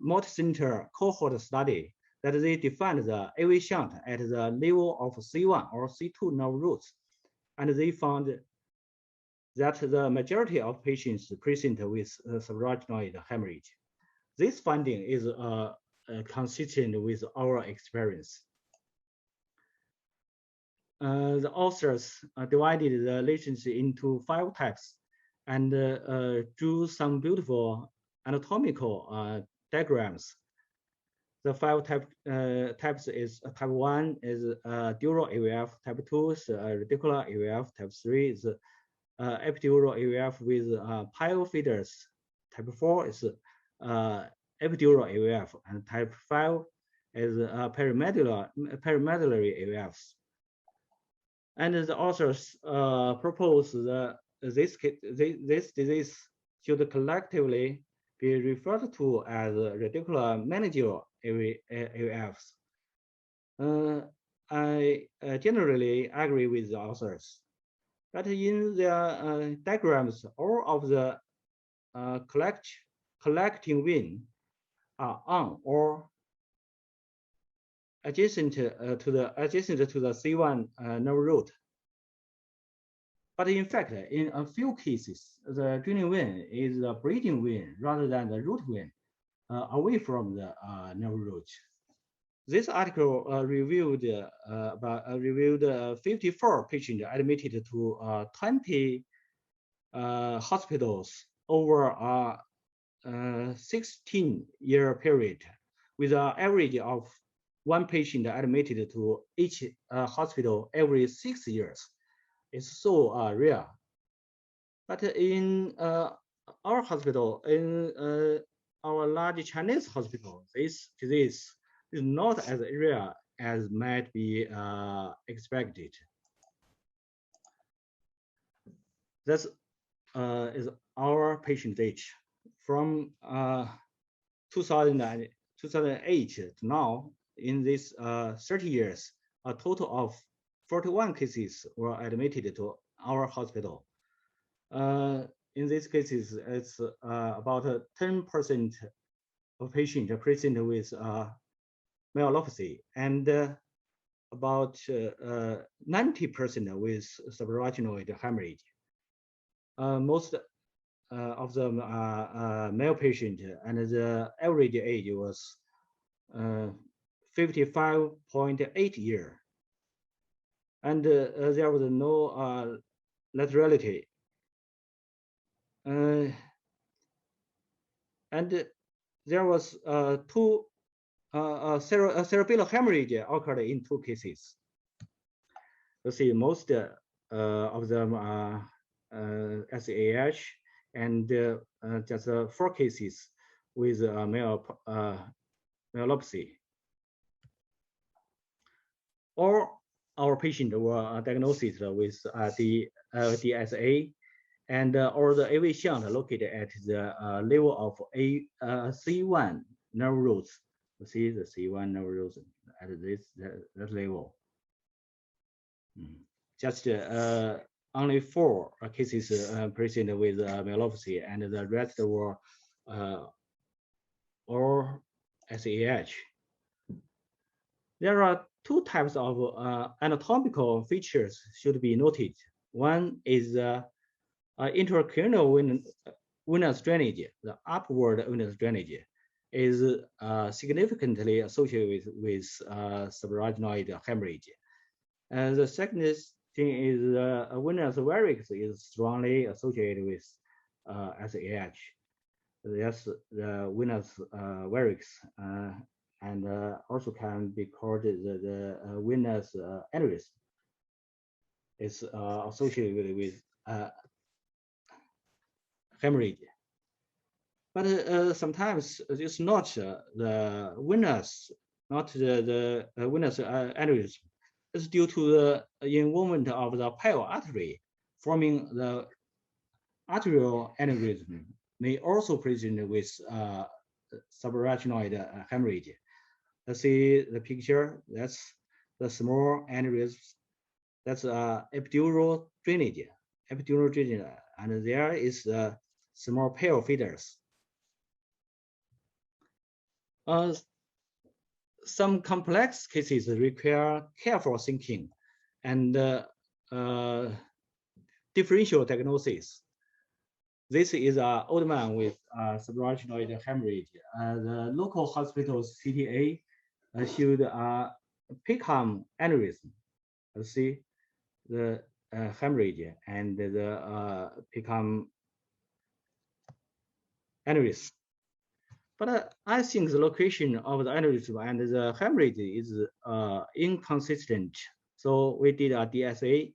multi-center cohort study that they defined the AV shunt at the level of C1 or C2 nerve roots, and they found that the majority of patients present with subarachnoid hemorrhage. This finding is consistent with our experience. The authors divided the lesions into 5 types and drew some beautiful anatomical diagrams. The 5 types is type 1 is dural AVF, type 2 is radicular AVF, type 3 is epidural AVF with pile feeders, Type 4 is epidural AVF, and type 5 is perimedullary AVFs. And the authors propose that this disease should collectively be referred to as radicular meningeal AVFs. I generally agree with the authors, but in their diagrams, all of the collecting vein are on or adjacent to the C1 nerve root. But in fact, in a few cases, the draining vein is the breathing vein rather than the root vein away from the nerve root. This article reviewed 54 patients admitted to 20 hospitals over a 16-year period, with an average of 1 patient admitted to each hospital every 6 years. It's so rare. But in our hospital, in our large Chinese hospital, this disease is not as rare as might be expected. That is our patient age. From 2008 to now, in these 30 years, a total of 41 cases were admitted to our hospital. In these cases, it's about 10% of patients present with myelopathy, and about 90% with subarachnoid hemorrhage. Most of them are male patients, and the average age was 55.8 years. And there was no laterality. And there was cerebral hemorrhage occurred in 2 cases. You see, most of them are SAH, and just 4 cases with myelopathy. All our patients were diagnosed with DSA, and all the AV shunt located at the level of C1 nerve roots. You see the C1 nerve roots at that level. Just only 4 cases present with myelopathy, and the rest were all SAH. There are 2 types of anatomical features should be noted. One is intracranial venous drainage. The upward venous drainage is significantly associated with subarachnoid hemorrhage. And the second thing is venous varix is strongly associated with SAH. That's the venous varix, and also can be called the venous aneurysm. It's associated with hemorrhage. But sometimes it's not the venous, not the venous aneurysm. It's due to the involvement of the pile artery forming the arterial aneurysm, may also present with subarachnoid hemorrhage. Let's see the picture. That's the small aneurysm. That's epidural drainage. Epidural drainage, and there is the small pale feeders. Some complex cases require careful thinking and differential diagnosis. This is an old man with subarachnoid hemorrhage. The local hospital's CTA showed a Peckham aneurysm. You see the hemorrhage and the Peckham aneurysm. But I think the location of the aneurysm and the hemorrhage is inconsistent. So we did a DSA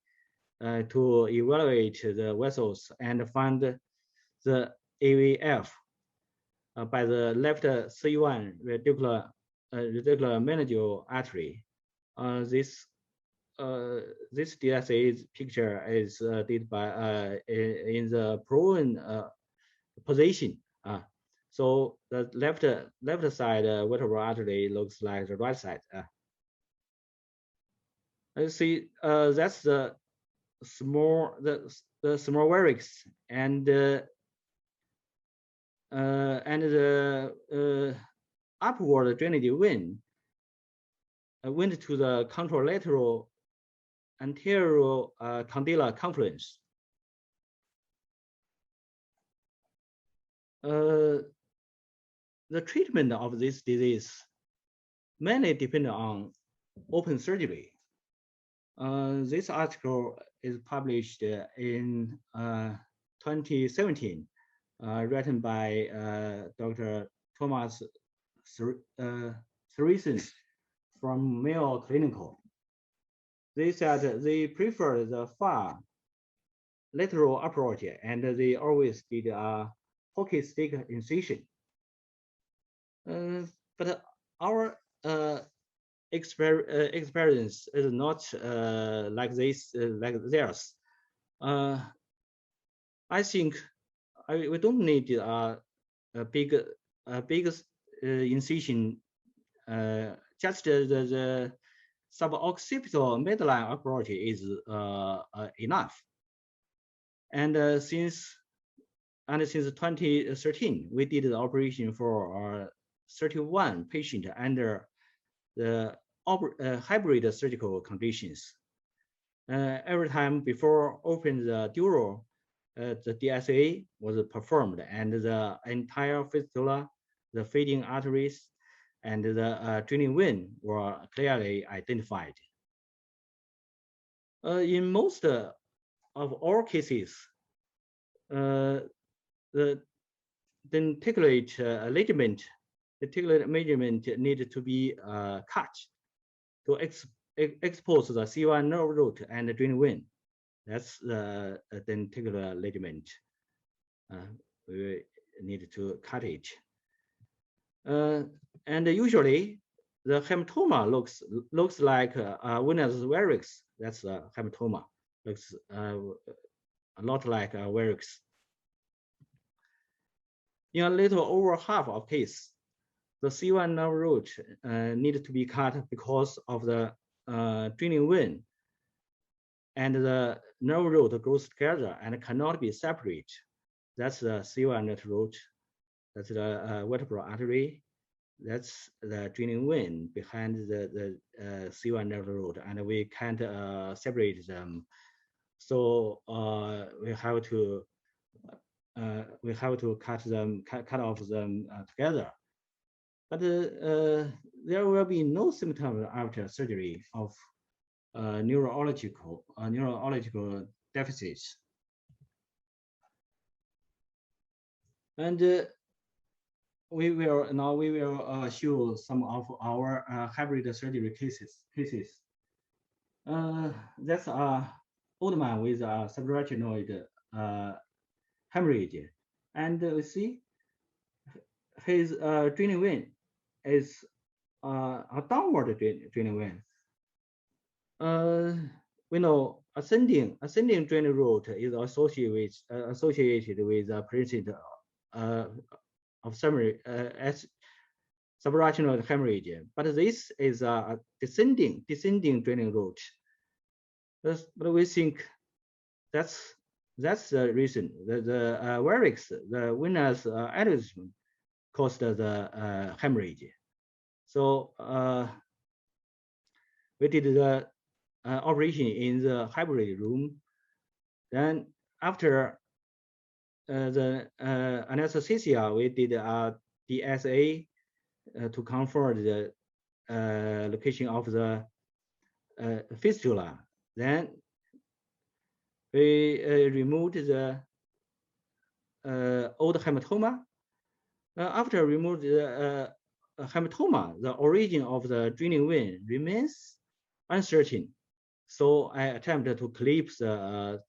to evaluate the vessels and find the AVF by the left C1 radicular medial artery. This DSA picture is did by in the prone position. So the left side vertebral artery looks like the right side. Let's see. That's the small varix and the upward drainage wind went to the contralateral anterior condylar confluence. The treatment of this disease mainly depends on open surgery. This article is published in 2017, written by Dr. Thomas Threesen from Mayo Clinical. They said they prefer the far lateral approach, and they always did a hockey stick incision. But our experience is not like this, like theirs. I think we don't need a big incision. Just the suboccipital midline approach is enough. And since 2013, we did the operation for 31 patients under the hybrid surgical conditions. Every time before opening the dural, the DSA was performed, and the entire fistula, the feeding arteries, and the draining vein were clearly identified. In most of our cases, the denticulate ligament, the measurement needed to be cut to expose the C1 nerve root and the draining vein. That's the denticular ligament. We need to cut it. And usually the hematoma looks like venous varix. That's a hematoma. Looks a lot like a varix. In a little over half of case, the C1 nerve root needed to be cut because of the draining vein, and the nerve root grows together and cannot be separated. That's the C1 nerve root. That's the vertebral artery. That's the draining vein behind the C1 nerve root, and we can't separate them. So we have to cut off them together. But there will be no symptoms after surgery of neurological deficits. And we will show some of our hybrid surgery cases. That's an old man with a subarachnoid hemorrhage, and we see his draining vein is a downward draining vein. We know ascending draining route is associated with the presence of subarachnoid hemorrhage, but this is a descending draining route. But we think that's the reason. The varix, the venous aneurysm, caused the hemorrhage. So we did the operation in the hybrid room. Then after the anesthesia, we did a DSA to confirm the location of the fistula. Then we removed the old hematoma. After removed the hematoma, the origin of the draining vein remains uncertain. So I attempted to clip the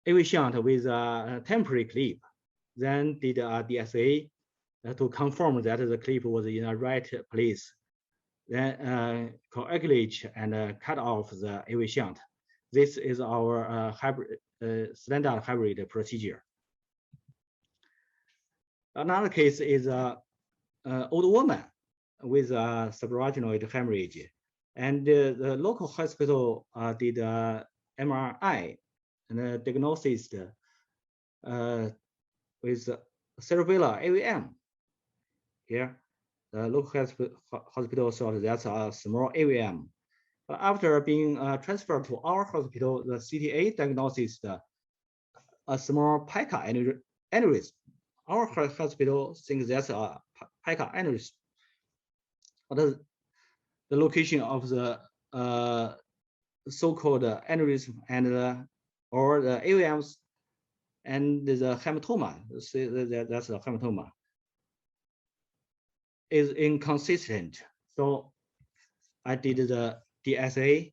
AV shunt with a temporary clip, then did a DSA to confirm that the clip was in the right place, then coagulate and cut off the AV shunt. This is our standard hybrid procedure. Another case is an old woman with a subarachnoid hemorrhage, and the local hospital did MRI and diagnosed with cerebral AVM. Here, the local hospital thought that's a small AVM. But after being transferred to our hospital, the CTA diagnosed a small pica aneurysm. Our hospital thinks that's a pica aneurysm. But the location of the so-called aneurysm and or the AVMs and the hematoma, that's the hematoma, is inconsistent. So I did the DSA,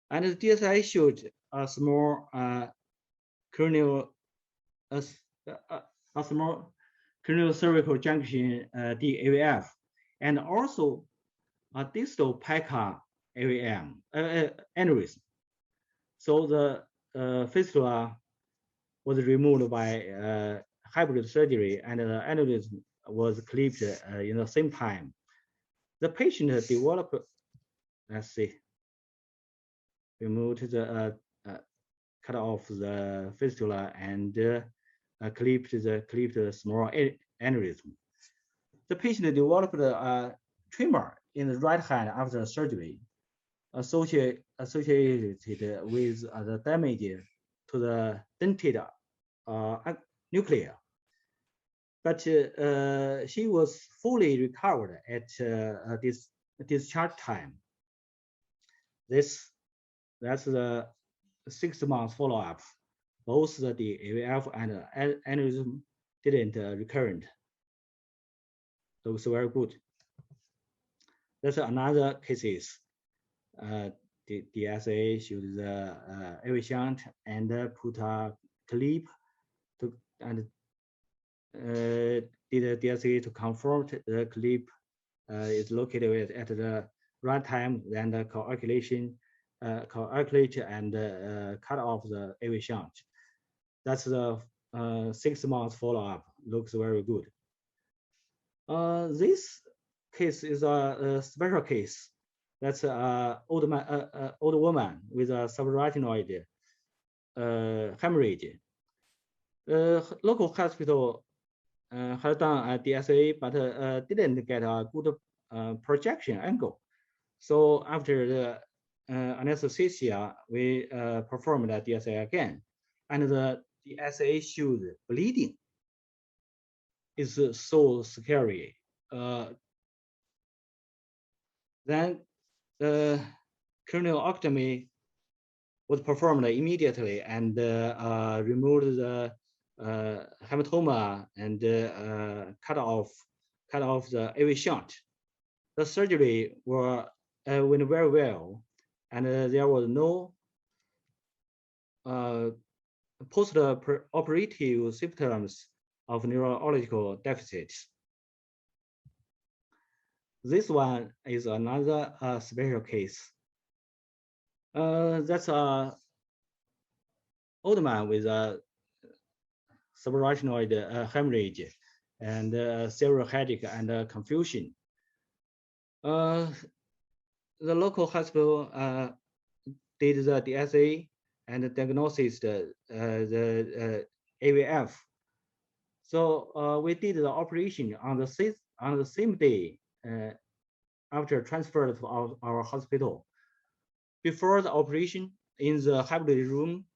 and the DSA showed a small cranial, a small cranial cervical junction DAVF, and also a distal pica AVM aneurysm. So the fistula was removed by hybrid surgery, and the aneurysm was clipped in the same time. The patient developed, let's see, removed the cut off the fistula and clipped the small aneurysm. The patient developed a tremor in the right hand after surgery, associated with the damage to the dentate nucleus. But she was fully recovered at this discharge time. That's the 6 months follow-up. Both the AVF and aneurysm didn't recurrent. Looks very good. That's another cases. The DSA showed the AV shunt and put a clip to and did a DSA to confirm the clip is located at the right time, then the coagulate and cut off the AV shunt. That's the 6 months follow-up. Looks very good. This case is a special case. That's an old woman with a subarachnoid hemorrhage. Local hospital had done a DSA, but didn't get a good projection angle. So after the anesthesia, we performed a DSA again, and the DSA showed bleeding. It's so scary. Then the craniotomy was performed immediately and removed the hematoma and cut off the AV shunt. The surgery went very well, and there was no post-operative symptoms of neurological deficits. This one is another special case. That's a old man with a subarachnoid hemorrhage and several headache and confusion. The local hospital did the DSA and diagnosed the AVF. So we did the operation on the same day after transfer to our hospital. Before the operation in the hybrid room,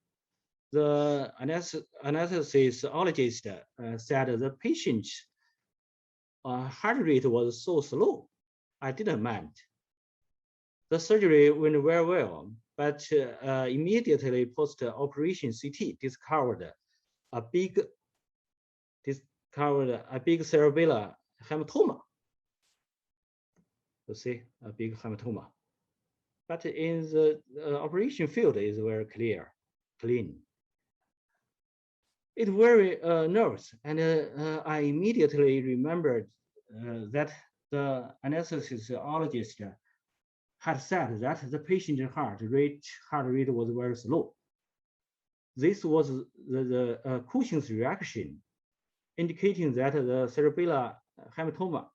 the anesthesiologist said the patient's heart rate was so slow. I didn't mind. The surgery went very well, but immediately post-operation CT discovered a big cerebral hematoma. You see, a big hematoma. But in the operation field is very clean. it very nervous, and I immediately remembered that the anesthesiologist had said that the patient's heart rate was very slow. This was the Cushing's reaction, indicating that the cerebellar hematoma,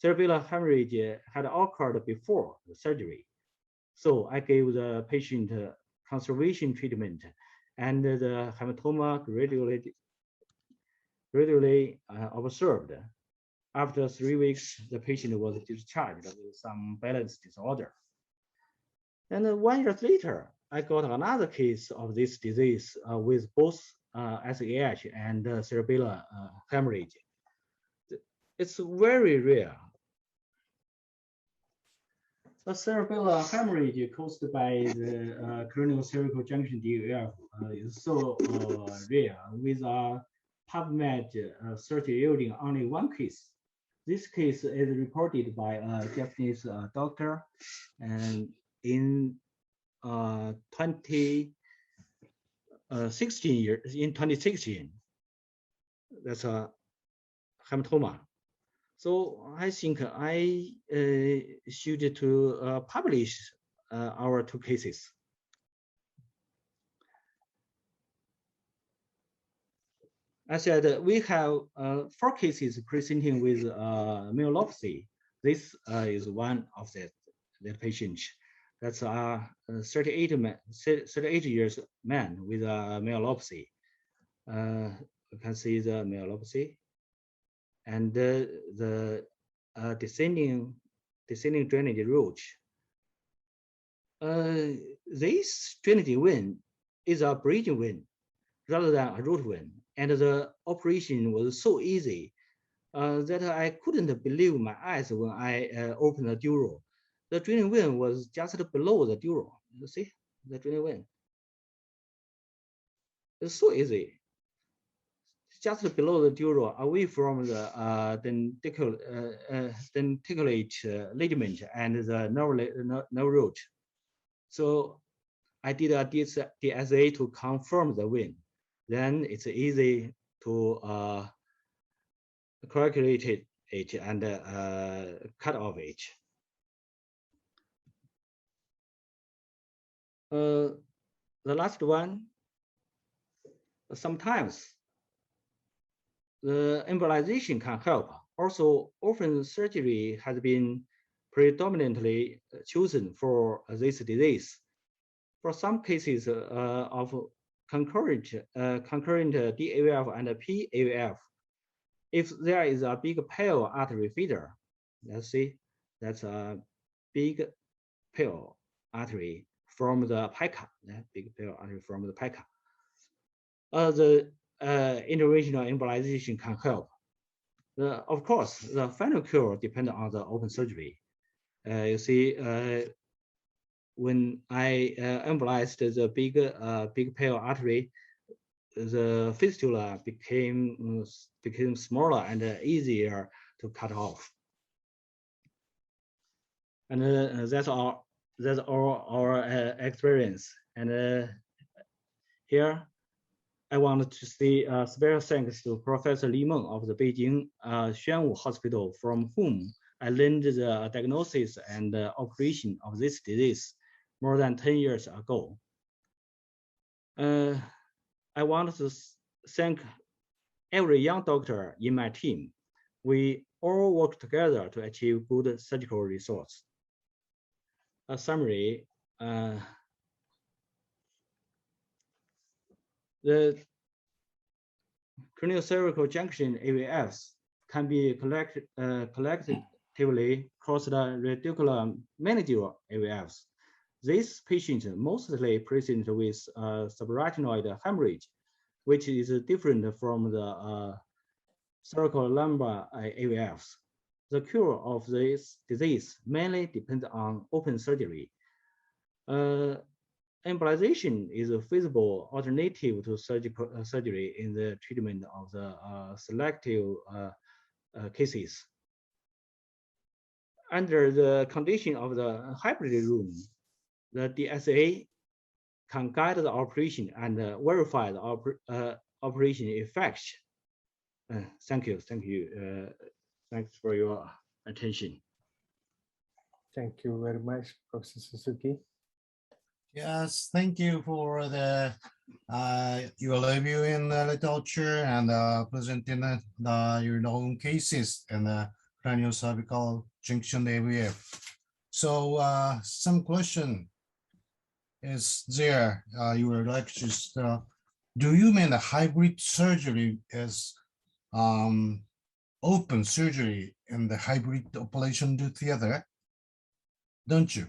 cerebellar hemorrhage had occurred before the surgery. So I gave the patient conservation treatment, and the hematoma gradually observed. After 3 weeks, the patient was discharged with some balance disorder. And 1 year later, I got another case of this disease with both SAH and cerebellar hemorrhage. It's very rare. The cerebellar hemorrhage caused by the cranial cervical junction AVF is so rare, with a PubMed search yielding only 1 case. This case is reported by a Japanese doctor, and in 2016, that's a hematoma. So I think I should to publish our 2 cases. I said we have 4 cases presenting with myelopathy. This is one of that patient. That's a 38 years man with a myelopathy. You can see the myelopathy, and the descending drainage route. This drainage vein is a bridging vein rather than a root vein, and the operation was so easy that I couldn't believe my eyes when I opened the duro. The draining vein was just below the duro. You see the draining vein. It's so easy. Just below the duro, away from the denticulate ligament and the nerve root. So I did a DSA to confirm the vein. Then it's easy to calculate it and cut off it. The last one, sometimes the embolization can help. Also, often surgery has been predominantly chosen for this disease. For some cases of concurrent DAVF and PAVF, if there is a big pale artery feeder, let's see, that's a big pale artery from the pica, big pale artery from the pica. The interventional embolization can help. Of course, the final cure depends on the open surgery. You see, when I embolized the big pale artery, the fistula became smaller and easier to cut off. And that's all our experience. And here, I want to say special thanks to Professor Li Meng of the Beijing Xuanwu Hospital, from whom I learned the diagnosis and operation of this disease more than 10 years ago. I want to thank every young doctor in my team. We all work together to achieve good surgical results. A summary, the craniocervical junction AVFs can be collectively called the radicular mandibular AVFs. These patients mostly present with subarachnoid hemorrhage, which is different from the cervical lumbar AVFs. The cure of this disease mainly depends on open surgery. Embolization is a feasible alternative to surgical surgery in the treatment of the selective cases. Under the condition of the hybrid room, the DSA can guide the operation and verify the operation effects. Thank you. Thanks for your attention. Thank you very much, Professor Suzuki. Yes, thank you for the your review in the literature and presenting your own cases and cranial cervical junction AVF. So some question is there, your lectures, do you mean a hybrid surgery as open surgery and the hybrid operation theater? Don't you?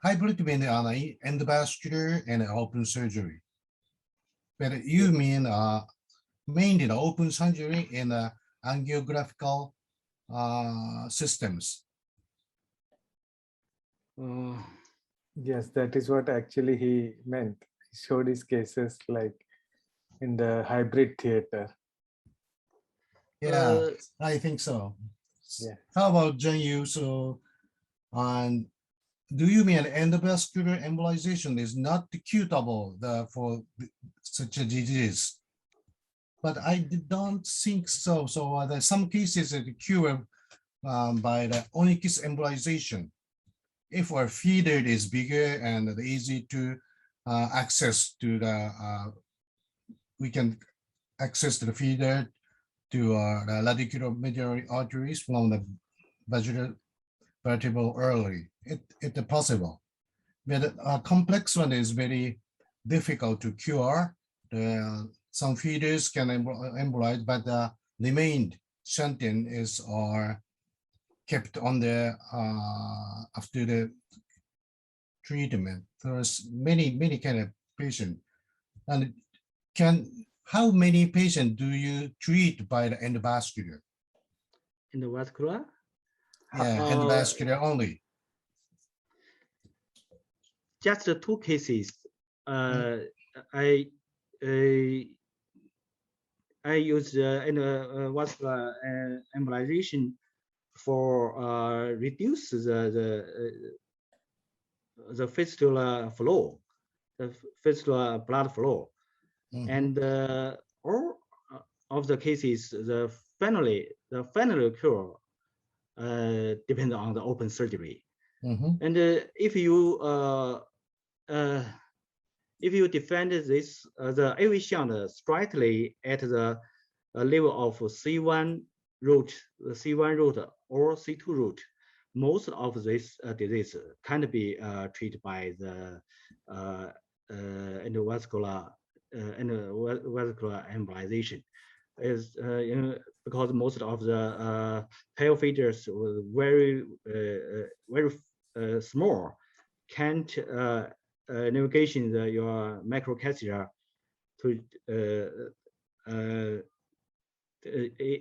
Hybrid means endovascular and open surgery. But you mean mainly the open surgery and angiographical systems. Yes, that is what actually he meant. He showed his cases like in the hybrid theater. Yeah, I think so. Yeah. How about Yu? So, do you mean endovascular embolization is not curable for such a disease? But I don't think so. So there's some cases that cure by the onyx embolization. If our feeder is bigger and easy to access to the, we can access to the feeder to the radicular medullary arteries from the vaginal vertebral early. It's possible, but a complex one is very difficult to cure. Some feeders can embolize, but the remained shuntine is kept on the after the treatment. There's many kind of patient, and how many patients do you treat by the endovascular? Endovascular? Yeah, endovascular only. Just 2 cases. I use endovascular embolization for reduce the fistula flow, the fistula blood flow, and all of the cases, the final cure depends on the open surgery. And if you defend this the AV shunt straightly at the level of C1 root, or C2 root, most of this disease can be treated by the endovascular embolization. Is because most of the tail feeders were very small, can't navigation your microcatheter to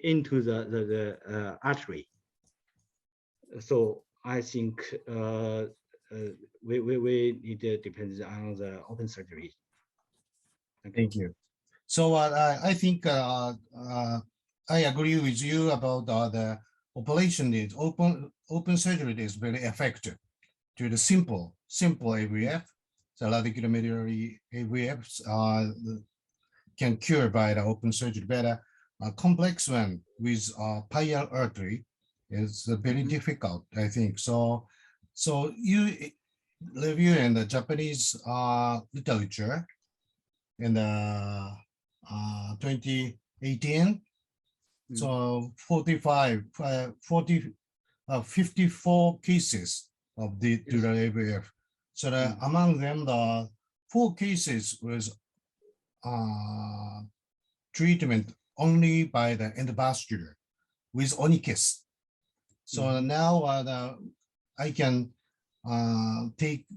into the artery. So I think we need to depend on the open surgery. Thank you. So I think I agree with you about the operation is open surgery is very effective to the simple AVF. The radicular medullary AVFs can cure by the open surgery, but a complex one with pirial artery is very difficult, I think. So you review in the Japanese literature in the 2018. So 54 cases of the AVF. So among them, the 4 cases was treatment only by the endovascular with onyx. So now I can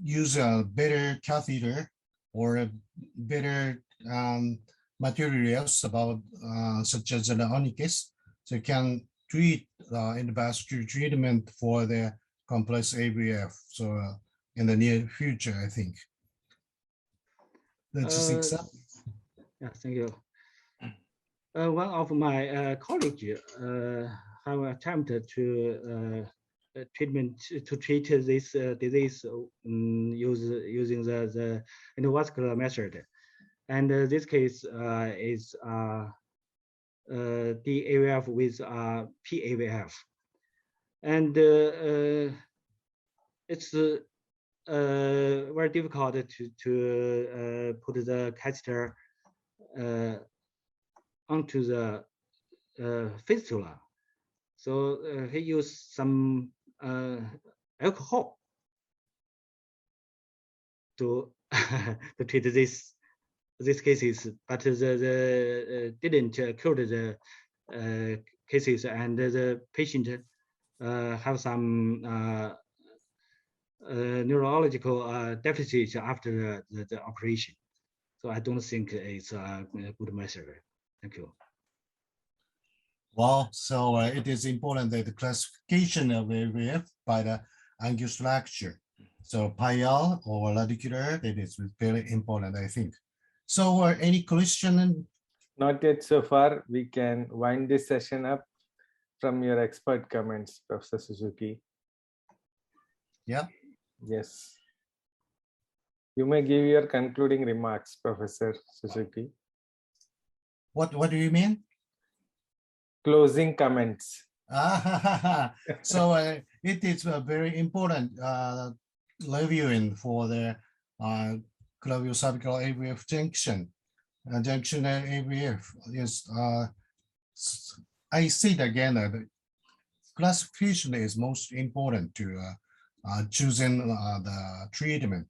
use a better catheter or a better materials about such as the onyx, so you can treat endovascular treatment for the complex AVF. So in the near future, I think. Don't you think so? Yeah, thank you. One of my colleagues have attempted to treatment to treat this disease using the endovascular method. And this case is DAVF with PAVF. And it's very difficult to put the catheter onto the fistula. So he used some alcohol to to treat these cases, but the didn't cure the cases, and the patient have some neurological deficits after the operation. So I don't think it's a good method. Thank you. Well, so it is important that the classification of AVF by the angular structure. So pial or laticular, that is very important, I think. So any question? Not yet so far. We can wind this session up from your expert comments, Professor Suzuki. Yeah. Yes. You may give your concluding remarks, Professor Suzuki. What do you mean? Closing comments. So it is very important reviewing for the clavio-cervical AVF junction. Junction AVF is, I say it again, the classification is most important to choosing the treatment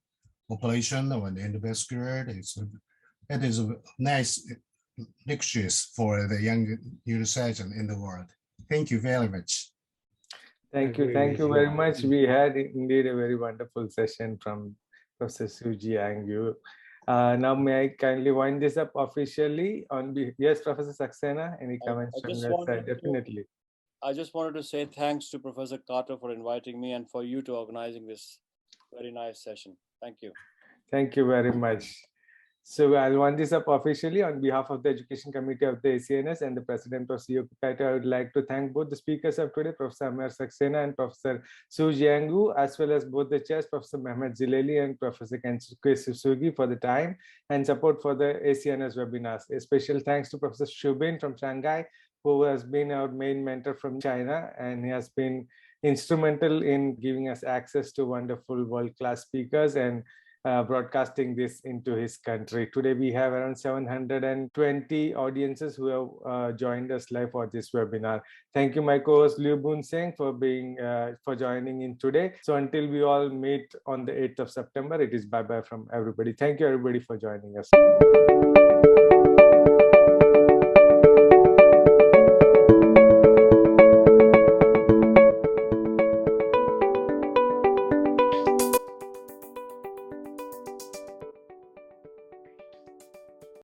population or the endovascular. It is a nice lectures for the young neurosurgeon in the world. Thank you very much. Thank you very much. We had indeed a very wonderful session from Professor Suji Angyu. Now may I kindly wind this up officially on yes, Professor Saxena, any comments from your side? Definitely. I just wanted to say thanks to Professor Carter for inviting me and for you to organizing this very nice session. Thank you. Thank you very much. So I'll wind this up officially on behalf of the Education Committee of the ACNS and the President of COP I would like to thank both the speakers of today, Professor Amir Saxena and Professor Su Jiangu, as well as both the chairs, Professor Mehmet Zileli and Professor Kensuke Susugi, for the time and support for the ACNS webinars. A special thanks to Professor Shubin from Shanghai, who has been our main mentor from China, and he has been instrumental in giving us access to wonderful world-class speakers and broadcasting this into his country. Today we have around 720 audiences who have joined us live for this webinar. Thank you, my co-host Liu Boon Seng, for joining in today. So until we all meet on the 8th of September, it is bye-bye from everybody. Thank you everybody for joining us.